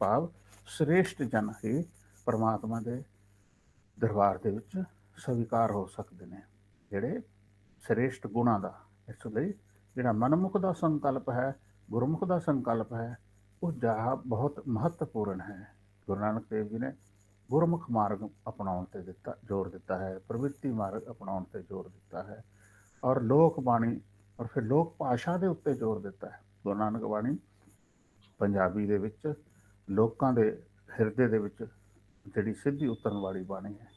ਭਾਵ ਸ੍ਰੇਸ਼ਟ ਜਨ ਹੀ ਪਰਮਾਤਮਾ ਦੇ ਦਰਬਾਰ ਦੇ ਵਿੱਚ ਸਵੀਕਾਰ ਹੋ ਸਕਦੇ ਨੇ, ਜਿਹੜੇ ਸ੍ਰੇਸ਼ਟ ਗੁਣਾਂ ਦਾ। ਇਸ ਲਈ ਜਿਹੜਾ ਮਨਮੁਖ ਦਾ ਸੰਕਲਪ ਹੈ, ਗੁਰਮੁਖ ਦਾ ਸੰਕਲਪ ਹੈ, ਉਹ ਬਹੁਤ ਮਹੱਤਵਪੂਰਨ ਹੈ। ਗੁਰੂ ਨਾਨਕ ਦੇਵ ਜੀ ਨੇ ਗੁਰਮੁਖ ਮਾਰਗ ਅਪਣਾਉਣ ਤੇ ਜ਼ੋਰ ਦਿੱਤਾ ਹੈ, ਪ੍ਰਵਿਰਤੀ ਮਾਰਗ ਅਪਣਾਉਣ ਤੇ ਜ਼ੋਰ ਦਿੱਤਾ ਹੈ, ਔਰ ਲੋਕ ਬਾਣੀ ਔਰ ਫਿਰ ਲੋਕ ਭਾਸ਼ਾ ਦੇ ਉੱਤੇ ਜ਼ੋਰ ਦਿੱਤਾ ਹੈ। ਗੁਰੂ ਨਾਨਕ ਬਾਣੀ ਪੰਜਾਬੀ ਦੇ ਵਿੱਚ ਲੋਕਾਂ ਦੇ ਹਿਰਦੇ ਦੇ ਵਿੱਚ ਜਿਹੜੀ ਸਿੱਧੀ ਉਤਰਨ ਵਾਲੀ ਬਾਣੀ ਹੈ।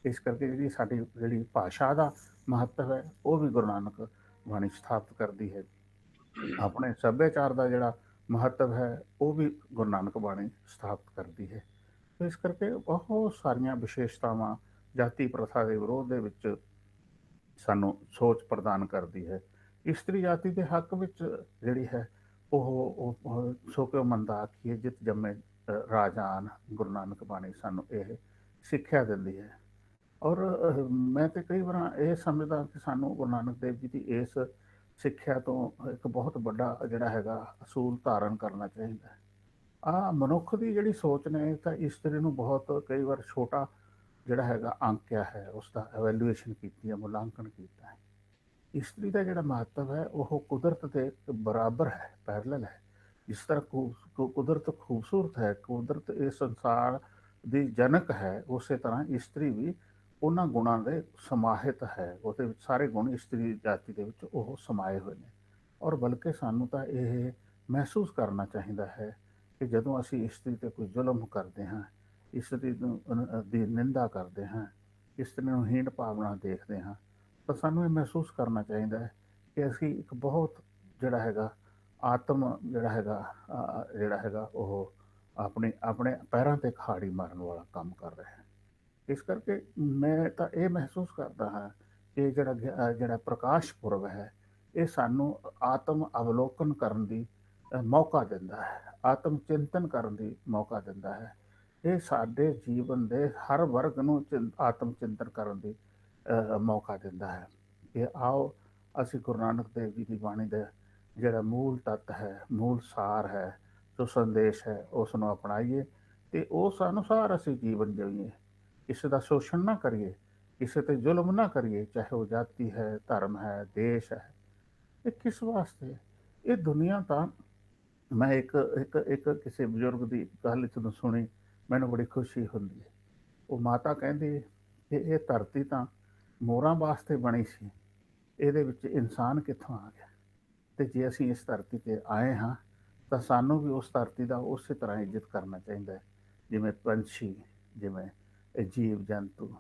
ਇਸ ਕਰਕੇ ਜਿਹੜੀ ਸਾਡੀ ਜਿਹੜੀ ਭਾਸ਼ਾ ਦਾ ਮਹੱਤਵ ਹੈ, ਉਹ ਵੀ ਗੁਰੂ ਨਾਨਕ ਬਾਣੀ ਸਥਾਪਿਤ ਕਰਦੀ ਹੈ। ਆਪਣੇ ਸੱਭਿਆਚਾਰ ਦਾ ਜਿਹੜਾ ਮਹੱਤਵ ਹੈ, ਉਹ ਵੀ ਗੁਰੂ ਨਾਨਕ ਬਾਣੀ ਸਥਾਪਿਤ ਕਰਦੀ ਹੈ। ਇਸ ਕਰਕੇ ਬਹੁਤ ਸਾਰੀਆਂ ਵਿਸ਼ੇਸ਼ਤਾਵਾਂ ਜਾਤੀ ਪ੍ਰਥਾ ਦੇ ਵਿਰੋਧ ਦੇ ਵਿੱਚ ਸਾਨੂੰ ਸੋਚ ਪ੍ਰਦਾਨ ਕਰਦੀ ਹੈ। ਇਸਤਰੀ ਜਾਤੀ ਦੇ ਹੱਕ ਵਿੱਚ ਜਿਹੜੀ ਹੈ, ਉਹ ਸੋ ਕਿਉ ਮੰਦਾ ਆਖੀਏ ਜਿਤ ਜੰਮੇ ਰਾਜਾਨ। ਗੁਰੂ ਨਾਨਕ ਬਾਣੀ ਸਾਨੂੰ ਇਹ ਸਿੱਖਿਆ ਦਿੰਦੀ ਹੈ। ਔਰ ਮੈਂ ਤਾਂ ਕਈ ਵਾਰ ਇਹ ਸਮਝਦਾ ਕਿ ਸਾਨੂੰ ਗੁਰੂ ਨਾਨਕ ਦੇਵ ਜੀ ਦੀ ਇਸ ਸਿੱਖਿਆ ਤੋਂ ਇੱਕ ਬਹੁਤ ਵੱਡਾ ਜਿਹੜਾ ਹੈਗਾ ਅਸੂਲ ਧਾਰਨ ਕਰਨਾ ਚਾਹੀਦਾ ਹੈ। ਮਨੁੱਖ ਦੀ ਜਿਹੜੀ ਸੋਚ ਨੇ ਤਾਂ ਇਸਤਰੀ ਨੂੰ ਬਹੁਤ ਕਈ ਵਾਰ ਛੋਟਾ ਜਿਹੜਾ ਹੈਗਾ ਆਂਕਿਆ ਹੈ, ਉਸ ਦਾ ਐਵੈਲੂਏਸ਼ਨ ਕੀਤੀ ਹੈ, ਮੁਲਾਂਕਣ ਕੀਤਾ ਹੈ। ਇਸਤਰੀ ਦਾ ਜਿਹੜਾ ਮਹੱਤਵ ਹੈ, ਉਹ ਕੁਦਰਤ ਦੇ ਬਰਾਬਰ ਹੈ, ਪੈਰਲਲ ਹੈ। ਜਿਸ ਤਰ੍ਹਾਂ ਕੁਦਰਤ ਖੂਬਸੂਰਤ ਹੈ, ਕੁਦਰਤ ਇਹ ਸੰਸਾਰ ਦੀ ਜਨਕ ਹੈ, ਉਸੇ ਤਰ੍ਹਾਂ ਇਸਤਰੀ ਵੀ ਉਹਨਾਂ ਗੁਣਾਂ ਦੇ ਸਮਾਹਿਤ ਹੈ, ਉਹਦੇ ਵਿੱਚ ਸਾਰੇ ਗੁਣ ਇਸਤਰੀ ਜਾਤੀ ਦੇ ਵਿੱਚ ਉਹ ਸਮਾਏ ਹੋਏ ਨੇ। ਔਰ ਬਲਕਿ ਸਾਨੂੰ ਤਾਂ ਇਹ ਮਹਿਸੂਸ ਕਰਨਾ ਚਾਹੀਦਾ ਹੈ ਕਿ ਜਦੋਂ ਅਸੀਂ ਇਸਤਰੀ 'ਤੇ ਕੋਈ ਜ਼ੁਲਮ ਕਰਦੇ ਹਾਂ, ਇਸਤਰੀ ਦੀ ਨਿੰਦਾ ਕਰਦੇ ਹਾਂ, ਇਸਤਰੀ ਨੂੰ ਹੀਣ ਭਾਵਨਾ ਦੇਖਦੇ ਹਾਂ, ਤਾਂ ਸਾਨੂੰ ਇਹ ਮਹਿਸੂਸ ਕਰਨਾ ਚਾਹੀਦਾ ਹੈ ਕਿ ਅਸੀਂ ਇੱਕ ਬਹੁਤ ਜਿਹੜਾ ਹੈਗਾ ਜਿਹੜਾ ਹੈਗਾ ਉਹ ਆਪਣੇ ਪੈਰਾਂ 'ਤੇ ਖਾੜੀ ਮਾਰਨ ਵਾਲਾ ਕੰਮ ਕਰ ਰਹੇ ਹਾਂ। ਇਸ ਕਰਕੇ ਮੈਂ ਤਾਂ ਇਹ ਮਹਿਸੂਸ ਕਰਦਾ ਹਾਂ ਕਿ ਜਿਹੜਾ ਪ੍ਰਕਾਸ਼ ਪੁਰਬ ਹੈ, ਇਹ ਸਾਨੂੰ ਆਤਮ ਅਵਲੋਕਨ ਕਰਨ ਦੀ ਮੌਕਾ ਦਿੰਦਾ ਹੈ, ਆਤਮ ਚਿੰਤਨ ਕਰਨ ਦੀ ਮੌਕਾ ਦਿੰਦਾ ਹੈ। ਇਹ ਸਾਡੇ ਜੀਵਨ ਦੇ ਹਰ ਵਰਗ ਨੂੰ ਆਤਮ ਚਿੰਤਨ ਕਰਨ ਦੀ ਮੌਕਾ ਦਿੰਦਾ ਹੈ ਕਿ ਆਓ ਅਸੀਂ ਗੁਰੂ ਨਾਨਕ ਦੇਵ ਜੀ ਦੀ ਬਾਣੀ ਦਾ ਜਿਹੜਾ ਮੂਲ ਤੱਤ ਹੈ, ਮੂਲ ਸਾਰ ਹੈ, ਜੋ ਸੰਦੇਸ਼ ਹੈ, ਉਸ ਨੂੰ ਅਪਣਾਈਏ ਅਤੇ ਉਸ ਅਨੁਸਾਰ ਅਸੀਂ ਜੀਵਨ ਜੀਈਏ। ਕਿਸੇ ਦਾ ਸ਼ੋਸ਼ਣ ਨਾ ਕਰੀਏ, ਕਿਸੇ ਤੇ ਜ਼ੁਲਮ ਨਾ ਕਰੀਏ, ਚਾਹੇ ਉਹ ਜਾਤੀ ਹੈ, ਧਰਮ ਹੈ, ਦੇਸ਼ ਹੈ। ਇਹ ਕਿਸ ਵਾਸਤੇ? ਇਹ ਦੁਨੀਆ ਤਾਂ ਮੈਂ ਇੱਕ ਕਿਸੇ ਬਜ਼ੁਰਗ ਦੀ ਗੱਲ ਜਦੋਂ ਸੁਣੀ, ਮੈਨੂੰ ਬੜੀ ਖੁਸ਼ੀ ਹੁੰਦੀ ਹੈ। ਉਹ ਮਾਤਾ ਕਹਿੰਦੀ ਕਿ ਇਹ ਧਰਤੀ ਤਾਂ ਮੋਰਾਂ ਵਾਸਤੇ ਬਣੀ ਸੀ, ਇਹਦੇ ਵਿੱਚ ਇਨਸਾਨ ਕਿੱਥੋਂ ਆ ਗਿਆ? ਅਤੇ ਜੇ ਅਸੀਂ ਇਸ ਧਰਤੀ 'ਤੇ ਆਏ ਹਾਂ ਤਾਂ ਸਾਨੂੰ ਵੀ ਉਸ ਧਰਤੀ ਦਾ ਉਸੇ ਤਰ੍ਹਾਂ ਇੱਜ਼ਤ ਕਰਨਾ ਚਾਹੀਦਾ ਹੈ, ਜਿਵੇਂ ਪੰਛੀ, ਜਿਵੇਂ ਜੀਵ ਜੰਤੂ।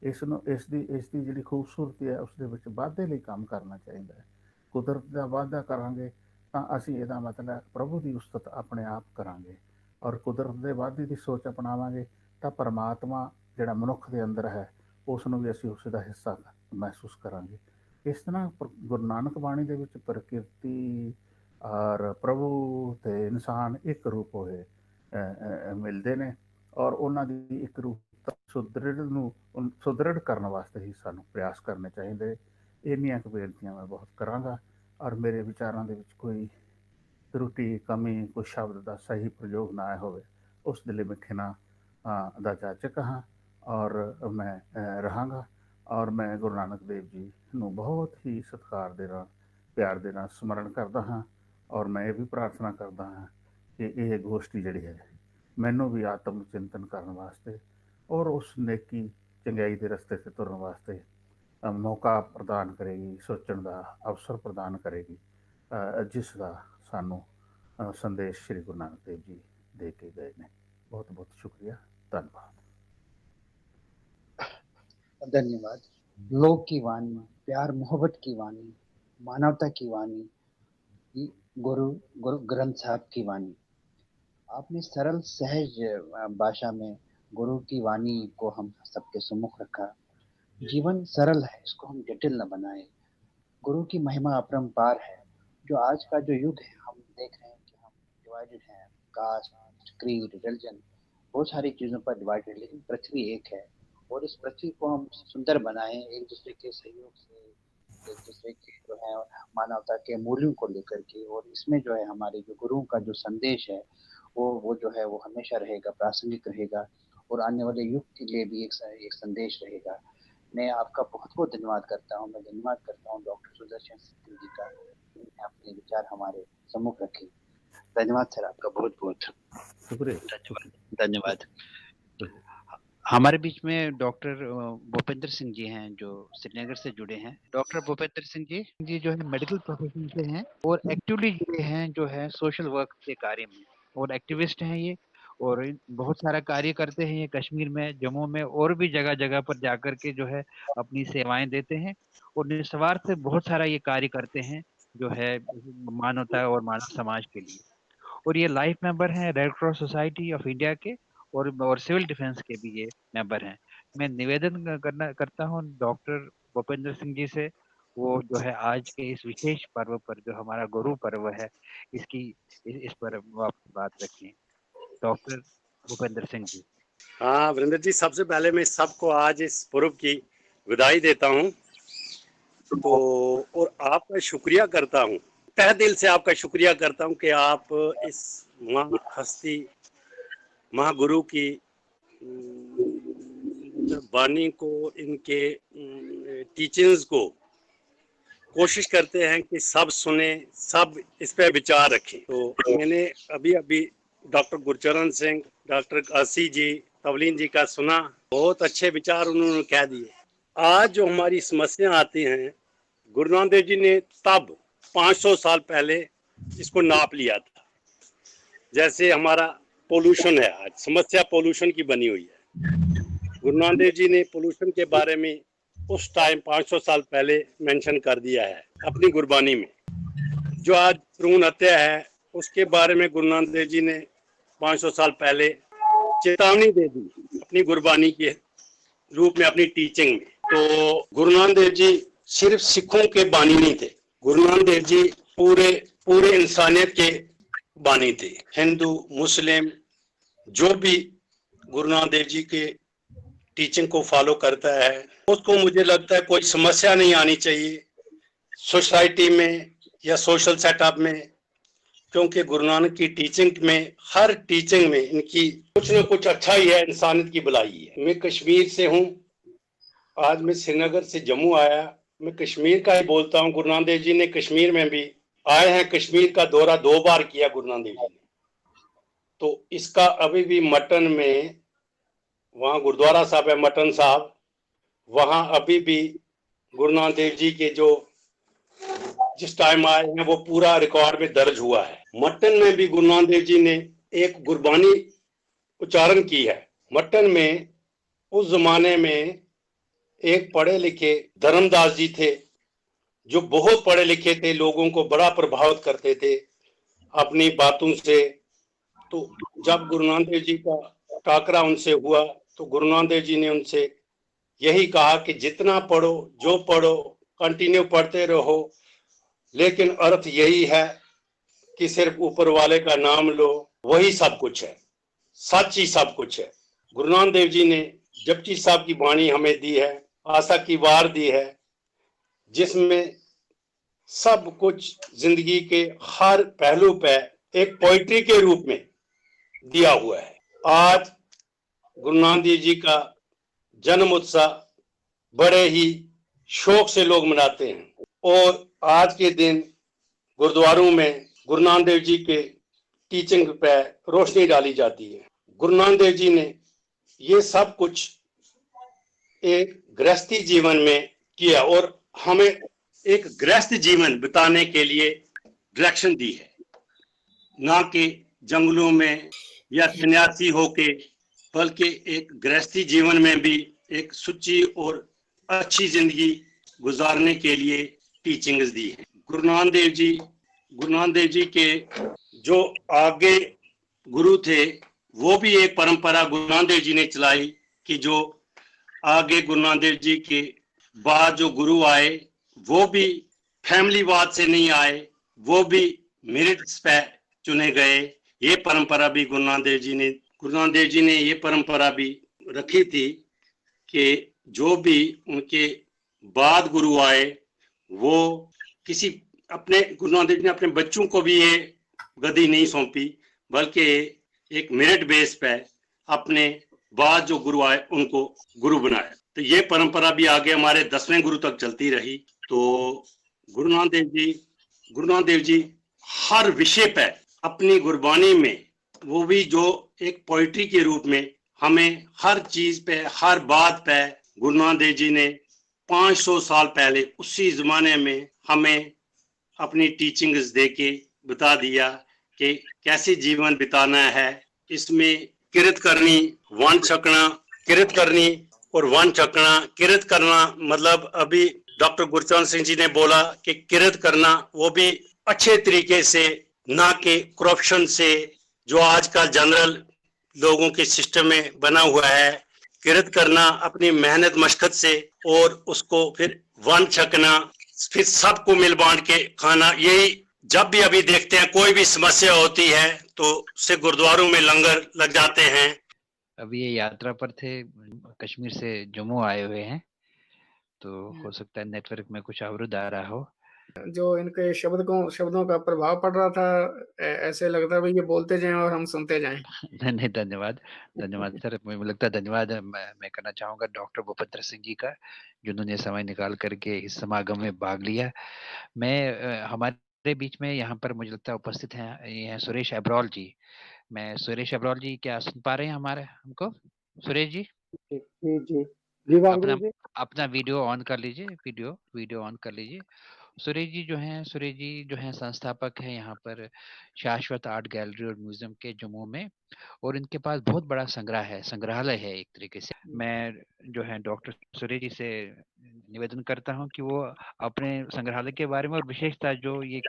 ਇਸ ਦੀ ਜਿਹੜੀ ਖੂਬਸੂਰਤੀ ਹੈ, ਉਸ ਦੇ ਵਿੱਚ ਵਾਧੇ ਲਈ ਕੰਮ ਕਰਨਾ ਚਾਹੀਦਾ ਹੈ। ਕੁਦਰਤ ਦਾ ਵਾਧਾ ਕਰਾਂਗੇ ਤਾਂ ਅਸੀਂ ਇਹਦਾ ਮਤਲਬ ਪ੍ਰਭੂ ਦੀ ਉਸਤਤ ਆਪਣੇ ਆਪ ਕਰਾਂਗੇ, ਔਰ ਕੁਦਰਤ ਦੇ ਵਾਧੇ ਦੀ ਸੋਚ ਅਪਣਾਵਾਂਗੇ ਤਾਂ ਪਰਮਾਤਮਾ ਜਿਹੜਾ ਮਨੁੱਖ ਦੇ ਅੰਦਰ ਹੈ, ਉਸ ਨੂੰ ਵੀ ਅਸੀਂ ਉਸ ਦਾ ਹਿੱਸਾ ਮਹਿਸੂਸ ਕਰਾਂਗੇ। ਇਸ ਤਰ੍ਹਾਂ ਗੁਰੂ ਨਾਨਕ ਬਾਣੀ ਦੇ ਵਿੱਚ ਪ੍ਰਕਿਰਤੀ ਔਰ ਪ੍ਰਭੂ ਅਤੇ ਇਨਸਾਨ ਇੱਕ ਰੂਪ ਹੋਏ ਮਿਲਦੇ ਨੇ, ਔਰ ਉਹਨਾਂ ਦੀ ਇੱਕ ਰੂਪ ਸੁਦ੍ਰਿੜ ਕਰਨ ਵਾਸਤੇ ਹੀ ਸਾਨੂੰ ਪ੍ਰਯਾਸ ਕਰਨੇ ਚਾਹੀਦੇ। ਇੰਨੀਆਂ ਕੁ ਬੇਨਤੀਆਂ ਮੈਂ ਬਹੁਤ ਕਰਾਂਗਾ, ਔਰ ਮੇਰੇ ਵਿਚਾਰਾਂ ਦੇ ਵਿੱਚ ਕੋਈ ਤਰੁਟੀ, ਕਮੀ, ਕੋਈ ਸ਼ਬਦ ਦਾ ਸਹੀ ਪ੍ਰਯੋਗ ਨਾ ਹੋਵੇ, ਉਸ ਦੇ ਲਈ ਮੈਂ ਖਿਮਾ ਦਾ ਜਾਚਕ ਹਾਂ ਔਰ ਮੈਂ ਰਹਾਂਗਾ। ਔਰ ਮੈਂ ਗੁਰੂ ਨਾਨਕ ਦੇਵ ਜੀ ਨੂੰ ਬਹੁਤ ਹੀ ਸਤਿਕਾਰ ਦੇ ਨਾਲ, ਪਿਆਰ ਦੇ ਨਾਲ ਸਮਰਨ ਕਰਦਾ ਹਾਂ, ਔਰ ਮੈਂ ਇਹ ਵੀ ਪ੍ਰਾਰਥਨਾ ਕਰਦਾ ਹਾਂ ਕਿ ਇਹ ਗੋਸ਼ਟੀ ਜਿਹੜੀ ਹੈ ਮੈਨੂੰ ਵੀ ਆਤਮ ਚਿੰਤਨ ਕਰਨ ਵਾਸਤੇ ਔਰ ਉਸ ਨੇਕੀ ਚੰਗਿਆਈ ਦੇ ਰਸਤੇ 'ਤੇ ਤੁਰਨ ਵਾਸਤੇ ਮੌਕਾ ਪ੍ਰਦਾਨ ਕਰੇਗੀ, ਸੋਚਣ ਦਾ ਅਵਸਰ ਪ੍ਰਦਾਨ ਕਰੇਗੀ, ਜਿਸ ਦਾ ਸਾਨੂੰ ਸੰਦੇਸ਼ ਸ਼੍ਰੀ ਗੁਰੂ ਨਾਨਕ ਦੇਵ ਜੀ ਦੇ ਕੇ ਗਏ ਨੇ। ਬਹੁਤ ਬਹੁਤ ਸ਼ੁਕਰੀਆ, ਧੰਨਵਾਦ। धन्यवाद। लोक की वाणी, प्यार मोहब्बत की वाणी, मानवता की वाणी, गुरु ग्रंथ साहब की वाणी। आपने सरल सहज भाषा में गुरु की वाणी को हम सबके सम्मुख रखा। जीवन सरल है, इसको हम जटिल न बनाए। गुरु की महिमा अपरंपार है। जो आज का जो युग है, हम देख रहे हैं कि हम डिवाइडेड हैं, कास्ट, क्रीड, रिलीजन, बहुत सारी चीज़ों पर डिवाइडेड, लेकिन पृथ्वी एक है। और इस पृथ्वी को हम सुंदर बनाएं, एक दूसरे के सहयोग से, एक दूसरे के जो है मानवता के मूल्यों को लेकर के। और इसमें जो है हमारे जो गुरुओं का जो संदेश है वो जो है वो हमेशा रहेगा, प्रासंगिक रहेगा, और आने वाले युग के लिए भी एक संदेश रहेगा। मैं आपका बहुत बहुत धन्यवाद करता हूँ। मैं धन्यवाद करता हूँ डॉक्टर सुदर्शन सिंह जी का, जिन्होंने अपने विचार हमारे सम्मुख रखे। धन्यवाद सर, आपका बहुत बहुत शुक्रिया। धन्यवाद। हमारे बीच में डॉक्टर भूपेंद्र सिंह जी हैं, जो श्रीनगर से जुड़े हैं। डॉक्टर भूपेंद्र सिंह जी जो है मेडिकल प्रोफेशन से हैं और एक्टिवली जुड़े हैं जो है सोशल वर्क के कार्य में, और एक्टिविस्ट हैं ये, और बहुत सारा कार्य करते हैं ये कश्मीर में, जम्मू में, और भी जगह जगह पर जाकर के जो है अपनी सेवाएं देते हैं, और निस्वार्थ से बहुत सारा ये कार्य करते हैं जो है मानवता और मानव समाज के लिए। और ये लाइफ मेंबर हैं red cross society of India के, और सिविल डिफेंस के भी ये मेंबर हैं। मैं निवेदन करता हूँ डॉक्टर भूपेंद्र सिंह जी से, वो जो है आज के इस विशेष पर्व पर, जो हमारा गुरु पर्व है, इस पर बात रखें। डॉक्टर भूपेंद्र सिंह जी। हाँ वरिंदर जी, सबसे पहले मैं सबको आज इस पर्व की विदाई देता हूँ, तो और आपका शुक्रिया करता हूँ, तहे दिल से आपका शुक्रिया करता हूँ कि आप इस हस्ती महागुरु की वाणी को, इनके टीचिंग्स को कोशिश करते हैं कि सब सुने, सब इस पे विचार रखें। तो मैंने अभी डॉक्टर गुरचरण सिंह, डॉक्टर काशी जी, तवलीन जी का सुना, बहुत अच्छे विचार उन्होंने कह दिए। आज जो हमारी समस्या आती हैं, गुरु नानक देव जी ने तब 500 साल पहले इसको नाप लिया था। जैसे हमारा पोल्यूशन है, आज समस्या पोल्यूशन की बनी हुई है। गुरु नानक देव जी ने पोल्यूशन के बारे में उस टाइम 500 साल पहले मेंशन कर दिया है अपनी गुरबानी में। जो आज भ्रूण हत्या है उसके बारे में गुरु नानक देव जी ने 500 साल पहले चेतावनी दे दी अपनी गुरबानी के रूप में, अपनी टीचिंग में। तो गुरु नानक देव जी सिर्फ सिखों के बानी नहीं थे, गुरु नानक देव जी पूरे इंसानियत के बानी थे। हिंदू मुस्लिम जो भी गुरु नानक देव जी के टीचिंग को फॉलो करता है उसको मुझे लगता है कोई समस्या नहीं आनी चाहिए सोसाइटी में या सोशल सेटअप में, क्योंकि गुरु नानक की टीचिंग में, हर टीचिंग में इनकी कुछ न कुछ अच्छा ही है, इंसानियत की भलाई है। मैं कश्मीर से हूँ, आज मैं श्रीनगर से जम्मू आया, मैं कश्मीर का ही बोलता हूँ। गुरु नानक देव जी ने कश्मीर में भी आए हैं, कश्मीर का दौरा 2 बार किया गुरु नानक देव जी ने। तो इसका अभी भी मटन में, वहाँ गुरुद्वारा साहब है मटन साहब, वहाँ अभी भी गुरु नानक देव जी के जो जिस टाइम आए हैं वो पूरा रिकॉर्ड में दर्ज हुआ है। मटन में भी गुरु नानक देव जी ने एक गुरबानी उच्चारण की है। मटन में उस जमाने में एक पढ़े लिखे धर्मदास जी थे जो बहुत पढ़े लिखे थे, लोगों को बड़ा प्रभावित करते थे अपनी बातों से। तो जब गुरु नानक देव जी का टाकरा उनसे हुआ तो गुरु नानक देव जी ने उनसे यही कहा कि जितना पढ़ो, जो पढ़ो, कंटिन्यू पढ़ते रहो, लेकिन अर्थ यही है कि सिर्फ ऊपर वाले का नाम लो, वही सब कुछ है, सच ही सब कुछ है। गुरु नानक देव जी ने जपजी साहब की वाणी हमें दी है, आशा की वार दी है, जिसमें सब कुछ जिंदगी के हर पहलू पे एक पोइट्री के रूप में दिया हुआ है। आज गुरु नानक देव जी का जन्म उत्सव बड़े ही शौक से लोग मनाते हैं और आज के दिन गुरुद्वारों में गुरु नानक देव जी के टीचिंग पे रोशनी डाली जाती है। गुरु नानक देव जी ने ये सब कुछ एक गृहस्थी जीवन में किया और हमें एक गृहस्थ जीवन बिताने के लिए डायरेक्शन दी है, ना कि जंगलों में या सन्यासी होके, बल्कि एक गृहस्थी जीवन में भी एक सुची और अच्छी जिंदगी गुजारने के लिए टीचिंग्स दी है। गुरु नानक देव जी के जो आगे गुरु थे वो भी एक परंपरा गुरु नानक देव जी ने चलाई कि जो आगे गुरु नानक देव जी के बाद जो गुरु आए वो भी फैमिलीवाद से नहीं आए, वो भी मेरिट्स पे चुने गए। ये परंपरा भी गुरु नानक देव जी ने ये परंपरा भी रखी थी कि जो भी उनके बाद गुरु आए वो किसी अपने गुरु नानक देव जी ने अपने बच्चों को भी ये गद्दी नहीं सौंपी, बल्कि एक मेरिट बेस पे अपने बाद जो गुरु आए उनको गुरु बनाया। तो ये परंपरा भी आगे हमारे 10वें गुरु तक चलती रही। तो गुरु नानक देव जी हर विषय पे अपनी गुरबानी में, वो भी जो एक पोइट्री के रूप में, हमें हर चीज पे, हर बात पे गुरु नानक देव जी ने 500 साल पहले उसी जमाने में हमें अपनी टीचिंग्स देके बता दिया कि कैसे जीवन बिताना है। इसमें किरत करनी, वन छकना, किरत करनी और वन छकना। किरत करना मतलब अभी डॉक्टर गुरचरण सिंह जी ने बोला कि किरत करना वो भी अच्छे तरीके से, ना कि करप्शन से, जो आजकल जनरल लोगों के सिस्टम में बना हुआ है। किरत करना अपनी मेहनत मशक्कत से और उसको फिर वन छकना, फिर सबको मिल बांट के खाना। यही जब भी अभी देखते हैं कोई भी समस्या होती है तो उससे गुरुद्वारों में लंगर लग जाते हैं। अभी ये यात्रा पर थे, कश्मीर से जम्मू आए हुए हैं, तो हो सकता है नेटवर्क में कुछ अवरुद्ध आ रहा हो। जो इनके शब्दों का प्रभाव पड़ रहा था, ऐसे लगता है भाई ये बोलते जाएं और हम सुनते जाएं। नहीं, धन्यवाद सर। मुझे लगता है धन्यवाद मैं करना चाहूंगा डॉक्टर भूपेंद्र सिंह जी का, जिन्होंने समय निकाल करके इस समागम में भाग लिया। मैं हमारे बीच में यहाँ पर मुझे लगता है उपस्थित हैं, ये हैं सुरेश अब्रोल जी। सुरेश अब्रोल जी, क्या सुन पा रहे हैं हमको? सुरेश जी जी जी जी जी वांगड़ू अपना जी। अपना वीडियो ऑन कर लीजिए, वीडियो ऑन कर लीजिए। सुरेश जी जो हैं संस्थापक हैं यहाँ पर शाश्वत आर्ट गैलरी और म्यूजियम के जम्मू में, और इनके पास बहुत बड़ा संग्रहालय है एक तरीके से। मैं जो है डॉक्टर सुरेश जी से निवेदन करता हूँ कि वो अपने संग्रहालय के बारे में और विशेषता जो ये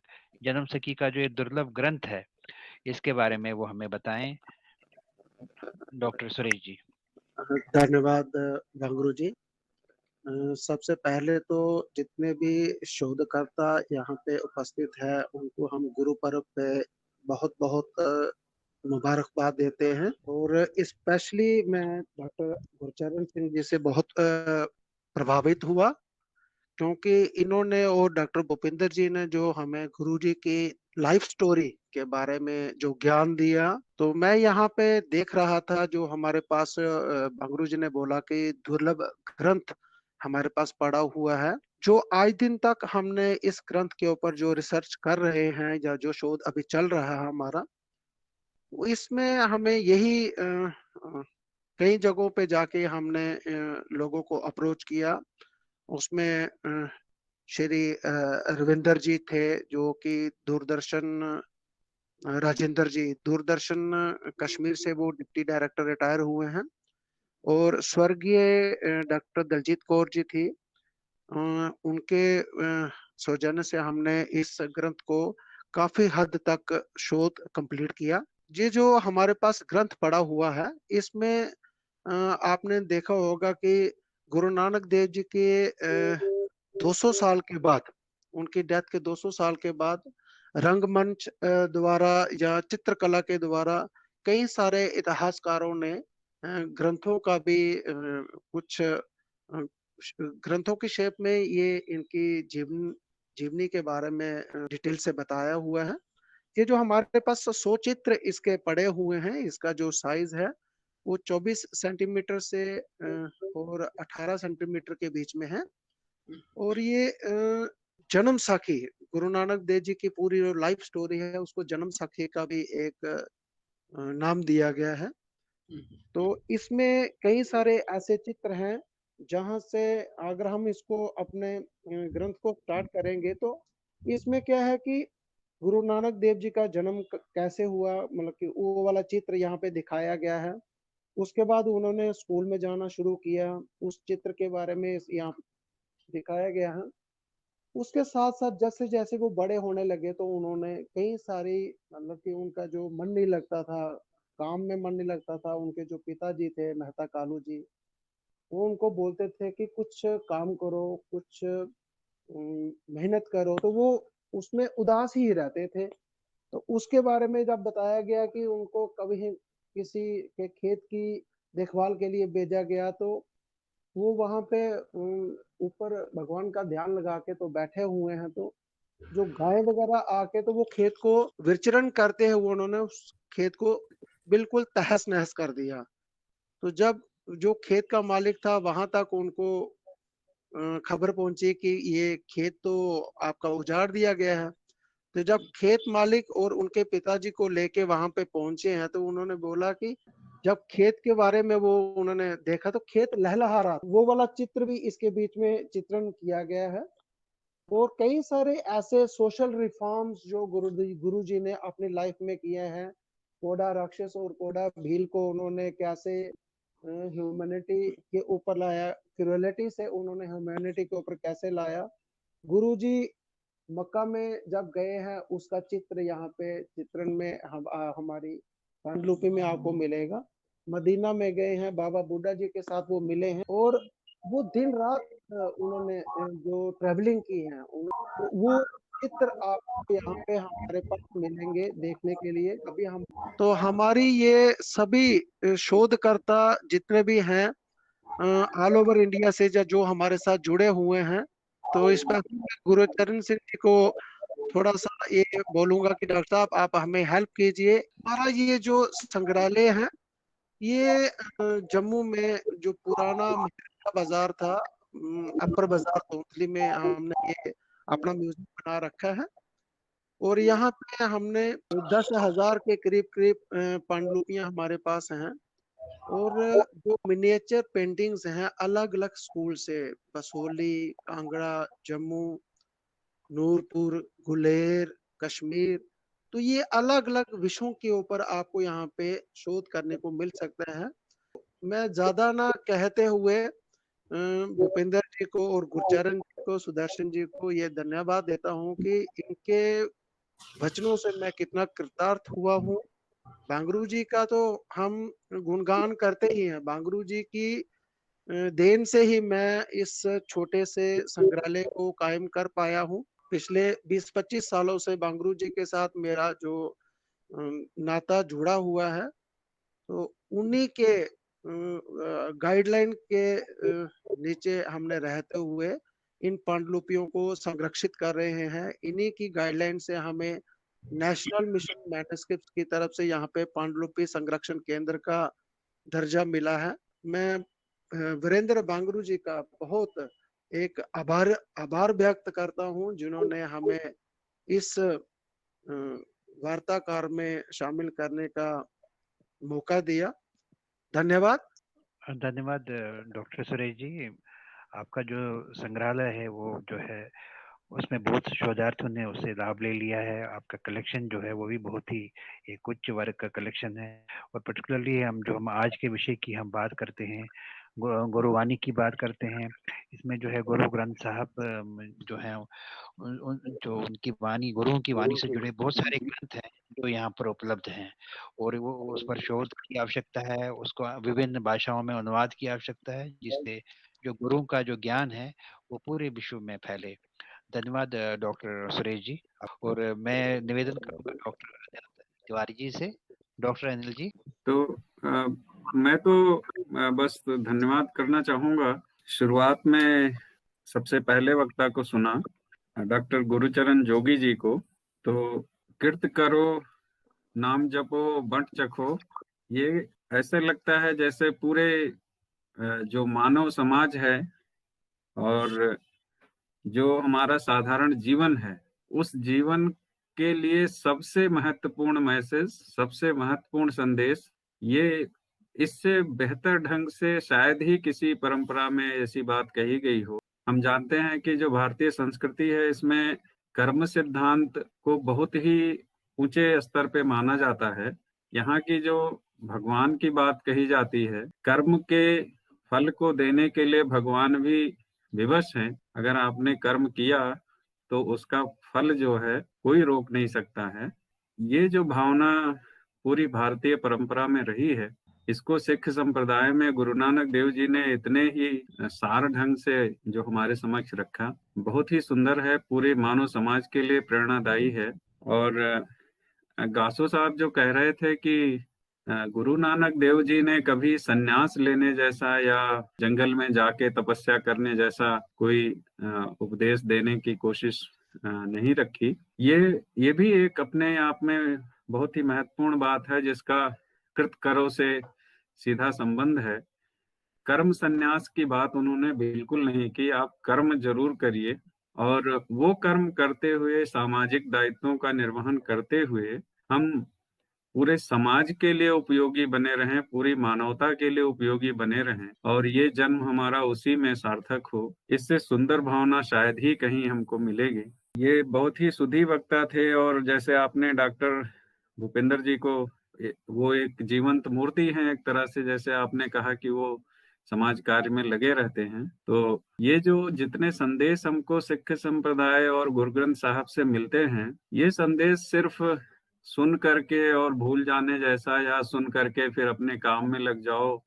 जन्म सखी का जो ये दुर्लभ ग्रंथ है इसके बारे में वो हमें बताएं। डॉक्टर सुरेश जी। धन्यवाद वांगड़ू जी। सबसे पहले तो जितने भी शोधकर्ता यहाँ पे उपस्थित है उनको हम गुरु पर्व पे बहुत बहुत मुबारकबाद देते हैं। और स्पेशली मैं डॉक्टर गुरचरण सिंह जी से बहुत प्रभावित हुआ, क्योंकि इन्होंने और डॉक्टर भूपिंदर जी ने जो हमें गुरु जी की लाइफ स्टोरी के बारे में जो ज्ञान दिया, तो मैं यहाँ पे देख रहा था जो हमारे पास भंगरू जी ने बोला कि दुर्लभ ग्रंथ हमारे पास पड़ा हुआ है, जो आज दिन तक हमने इस ग्रंथ के ऊपर जो रिसर्च कर रहे हैं या जो शोध अभी चल रहा है हमारा, इसमें हमें यही कई जगहों पे जाके हमने लोगों को अप्रोच किया। उसमें श्री रविंदर जी थे जो कि दूरदर्शन, राजेंद्र जी दूरदर्शन कश्मीर से वो डिप्टी डायरेक्टर रिटायर हुए हैं। और स्वर्गीय डॉक्टर दलजीत कौर जी थी, उनके सौजन्य से हमने इस ग्रंथ को काफी हद तक शोध कंप्लीट किया। ये जो हमारे पास ग्रंथ पड़ा हुआ है इसमें आपने देखा होगा कि गुरु नानक देव जी के 200 साल के बाद, उनकी डेथ के 200 साल के बाद रंगमंच द्वारा या चित्रकला के द्वारा कई सारे इतिहासकारों ने ग्रंथों का भी कुछ ग्रंथों की शेप में ये इनकी जीवनी के बारे में डिटेल से बताया हुआ है। ये जो हमारे पास 100 चित्र इसके पड़े हुए हैं, इसका जो साइज है वो 24 सेंटीमीटर से और 18 सेंटीमीटर के बीच में है। और ये जन्म साखी, गुरु नानक देव जी की पूरी जो लाइफ स्टोरी है उसको जन्म साखी का भी एक नाम दिया गया है। तो इसमें कई सारे ऐसे चित्र हैं जहां से अगर हम इसको अपने ग्रंथ को स्टार्ट करेंगे तो इसमें क्या है कि गुरु नानक देव जी का जन्म कैसे हुआ, मतलब कि वो वाला चित्र यहाँ पे दिखाया गया है। उसके बाद उन्होंने स्कूल में जाना शुरू किया, उस चित्र के बारे में यहाँ दिखाया गया है। उसके साथ साथ जैसे जैसे वो बड़े होने लगे तो उन्होंने कई सारी, मतलब कि उनका जो मन नहीं लगता था, काम में मन नहीं लगता था, उनके जो पिताजी थे मेहता कालू जी, वो उनको बोलते थे कि कुछ काम करो, कुछ मेहनत करो, तो वो उसमें उदास ही रहते थे। तो उसके बारे में जब बताया गया कि उनको कभी किसी के खेत की देखभाल के लिए भेजा गया तो वो वहां पे ऊपर भगवान का ध्यान लगा के तो बैठे हुए हैं, तो जो गाय वगैरह आके तो वो खेत को विचरण करते हैं, वो उन्होंने उस खेत को बिल्कुल तहस नहस कर दिया। तो जब जो खेत का मालिक था वहां तक उनको खबर पहुंची कि ये खेत तो आपका उजाड़ दिया गया है। तो जब खेत मालिक और उनके पिताजी को लेके वहां पे पहुंचे हैं तो उन्होंने बोला कि जब खेत के बारे में वो उन्होंने देखा तो खेत लहलहा रहा, वो वाला चित्र भी इसके बीच में चित्रण किया गया है। और कई सारे ऐसे सोशल रिफॉर्म्स जो गुरु जी ने अपनी लाइफ में किए हैं। कोड़ा राक्षस और कोड़ा भील को उन्होंने कैसे ह्यूमैनिटी के ऊपर लाया, क्रूरलिटी से उन्होंने ह्यूमैनिटी के ऊपर कैसे लाया। गुरुजी मक्का में जब गए हैं उसका चित्र यहाँ पे चित्रण में हमारी पांडुलिपि में आपको मिलेगा। मदीना में गए हैं, बाबा बुड्ढा जी के साथ वो मिले हैं और वो दिन रात उन्होंने जो ट्रेवलिंग की है, वो चित्र आपको यहाँ पे हमारे पास मिलेंगे देखने के लिए। अभी हम तो हमारी ये सभी शोधकर्ता जितने भी हैं ऑल ओवर इंडिया से जो हमारे साथ जुड़े हुए हैं, तो इसमें गुरुचरण सिंह जी को थोड़ा सा ये बोलूंगा कि डॉक्टर साहब आप हमें हेल्प कीजिए। हमारा ये जो संग्रहालय है ये जम्मू में जो पुराना महिला बाजार था, अपर बाजार तोतली में हमने ये अपना म्यूजियम बना रखा है। और यहाँ पे हमने 10,000 के करीब करीब पांडुलिपियां हमारे पास हैं। और जो मिनिएचर पेंटिंग्स हैं अलग अलग स्कूल से, बसोली, कांगड़ा, जम्मू, नूरपुर, गुलेर, कश्मीर, तो ये अलग अलग विषयों के ऊपर आपको यहाँ पे शोध करने को मिल सकता है। मैं ज्यादा ना कहते हुए भूपेंद्र जी को और गुरचरण जी को, सुदर्शन जी को ये धन्यवाद देता हूँ कि इनके वचनों से मैं कितना कृतार्थ हुआ हूँ। बांगरू जी का तो हम गुणगान करते ही हैं। बांगरू जी की देन से ही मैं इस छोटे से संग्रहालय को कायम कर पाया हूँ। पिछले 20-25 सालों से बांगरू जी के साथ मेरा जो नाता जुड़ा हुआ है, तो उन्हीं के गाइडलाइन के नीचे हमने रहते हुए इन पांडुलिपियों को संरक्षित कर रहे हैं। इन्हीं की गाइडलाइन से हमें नेशनल मिशन मैन्युस्क्रिप्ट्स की तरफ से यहाँ पे पांडुलिपि संरक्षण केंद्र का दर्जा मिला है। मैं वीरेंद्र बांगरू जी का बहुत एक आभार व्यक्त करता हूँ, जिन्होंने हमें इस वार्ताकार में शामिल करने का मौका दिया। धन्यवाद। धन्यवाद डॉक्टर सुरेश जी। आपका जो संग्रहालय है वो जो है उसमें बहुत शोधार्थियों ने उससे लाभ ले लिया है। आपका कलेक्शन जो है वो भी बहुत ही एक उच्च वर्ग का कलेक्शन है। और पर्टिकुलरली हम आज के विषय की हम बात करते हैं, गुरुवाणी की बात करते हैं। इसमें जो है गुरु ग्रंथ साहब जो है जो उनकी वाणी, गुरुओं की वाणी से जुड़े बहुत सारे ग्रंथ हैं जो यहाँ पर उपलब्ध हैं, और वो उस पर शोध की आवश्यकता है, उसको विभिन्न भाषाओं में अनुवाद की आवश्यकता है, जिससे जो गुरुओं का जो ज्ञान है वो पूरे विश्व में फैले। धन्यवाद डॉक्टर सुरेश जी। और मैं निवेदन करूंगा डॉक्टर अनिल तिवारी जी से। डॉक्टर अनिल जी। तो मैं तो बस धन्यवाद करना चाहूंगा। शुरुआत में सबसे पहले वक्ता को सुना, डॉक्टर गुरुचरण जोगी जी को। तो कृत करो, नाम जपो, बंट चखो, ये ऐसे लगता है जैसे पूरे जो मानव समाज है और जो हमारा साधारण जीवन है, उस जीवन के लिए सबसे महत्वपूर्ण मैसेज, सबसे महत्वपूर्ण संदेश, ये इससे बेहतर ढंग से शायद ही किसी परंपरा में ऐसी बात कही गई हो। हम जानते हैं कि जो भारतीय संस्कृति है, इसमें कर्म सिद्धांत को बहुत ही ऊंचे स्तर पे माना जाता है। यहाँ की जो भगवान की बात कही जाती है, कर्म के फल को देने के लिए भगवान भी विवश हैं। अगर आपने कर्म किया तो उसका फल जो है कोई रोक नहीं सकता है। ये जो भावना पूरी भारतीय परंपरा में रही है, इसको सिख संप्रदाय में गुरु नानक देव जी ने इतने ही सार ढंग से जो हमारे समक्ष रखा, बहुत ही सुंदर है, पूरे मानव समाज के लिए प्रेरणादायी है। और गासो साहब जो कह रहे थे कि गुरु नानक देव जी ने कभी सन्यास लेने जैसा या जंगल में जाके तपस्या करने जैसा कोई उपदेश देने की कोशिश नहीं रखी। ये भी एक अपने आप में बहुत ही महत्वपूर्ण बात है, जिसका कृत करो से सीधा संबंध है। कर्म सन्यास की बात उन्होंने बिल्कुल नहीं की। आप कर्म जरूर करिए, और वो कर्म करते हुए, सामाजिक दायित्वों का निर्वहन करते हुए हम पूरे समाज के लिए उपयोगी बने रहें, पूरी मानवता के लिए उपयोगी बने रहें, और ये जन्म हमारा उसी में सार्थक हो। इससे सुंदर भावना शायद ही कहीं हमको मिलेगी। ये बहुत ही सुधी वक्ता थे, और जैसे आपने डॉक्टर भूपेंद्र जी को, वो एक जीवंत मूर्ति हैं एक तरह से, जैसे आपने कहा कि वो समाज कार्य में लगे रहते हैं। तो ये जो जितने संदेश हमको सिख संप्रदाय और गुरु ग्रंथ साहब से मिलते हैं, ये संदेश सिर्फ सुन करके और भूल जाने जैसा, या सुन करके फिर अपने काम में लग जाओ,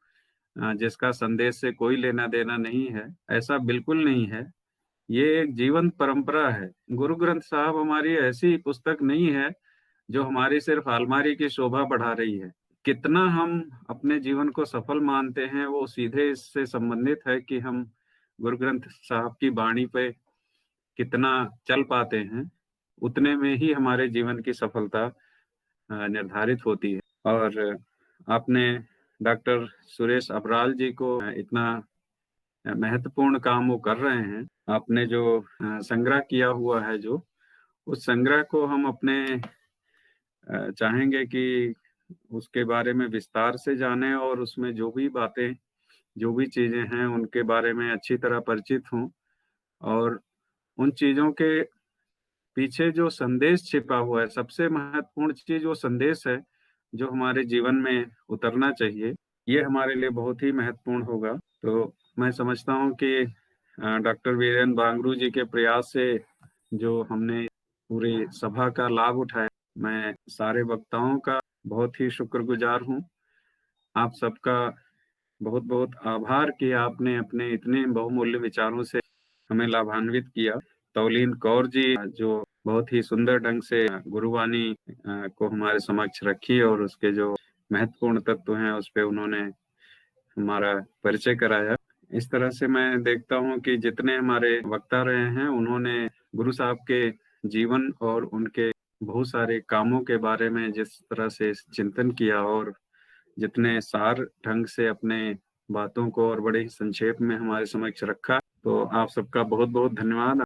जिसका संदेश से कोई लेना देना नहीं है, ऐसा बिल्कुल नहीं है। ये एक जीवंत परंपरा है। गुरु ग्रंथ साहब हमारी ऐसी पुस्तक नहीं है जो हमारी सिर्फ अलमारी की शोभा बढ़ा रही है। कितना हम अपने जीवन को सफल मानते हैं, वो सीधे इससे संबंधित है कि हम गुरु ग्रंथ साहब की वाणी पे कितना चल पाते हैं। उतने में ही हमारे जीवन की सफलता निर्धारित होती है। और आपने डॉक्टर सुरेश अबराल जी को, इतना महत्वपूर्ण काम वो कर रहे हैं, आपने जो संग्रह किया हुआ है, जो उस संग्रह को हम अपने चाहेंगे कि उसके बारे में विस्तार से जाने और उसमें जो भी बातें, जो भी चीजें हैं उनके बारे में अच्छी तरह परिचित हूँ, और उन चीजों के पीछे जो संदेश छिपा हुआ है, सबसे महत्वपूर्ण चीज वो संदेश है जो हमारे जीवन में उतरना चाहिए, ये हमारे लिए बहुत ही महत्वपूर्ण होगा। तो मैं समझता हूँ कि डॉक्टर वीरेंद्र बांगरू जी के प्रयास से जो हमने पूरी सभा का लाभ उठाया, मैं सारे वक्ताओं का बहुत ही शुक्रगुजार हूँ। आप सबका बहुत बहुत आभार कि आपने अपने इतने बहुमूल्य विचारों से हमें लाभान्वित किया। तौलीन कौर जी जो बहुत ही सुंदर ढंग से गुरुवाणी को हमारे समक्ष रखी और उसके जो महत्वपूर्ण तत्व हैं उस पे उन्होंने हमारा परिचय कराया। इस तरह से मैं देखता हूँ कि जितने हमारे वक्ता रहे हैं उन्होंने गुरु साहब के जीवन और उनके बहुत सारे कामों के बारे में जिस तरह से चिंतन किया और जितने सार ढंग से अपने बातों को और बड़े ही संक्षेप में हमारे समक्ष रखा, तो आप सबका बहुत बहुत धन्यवाद।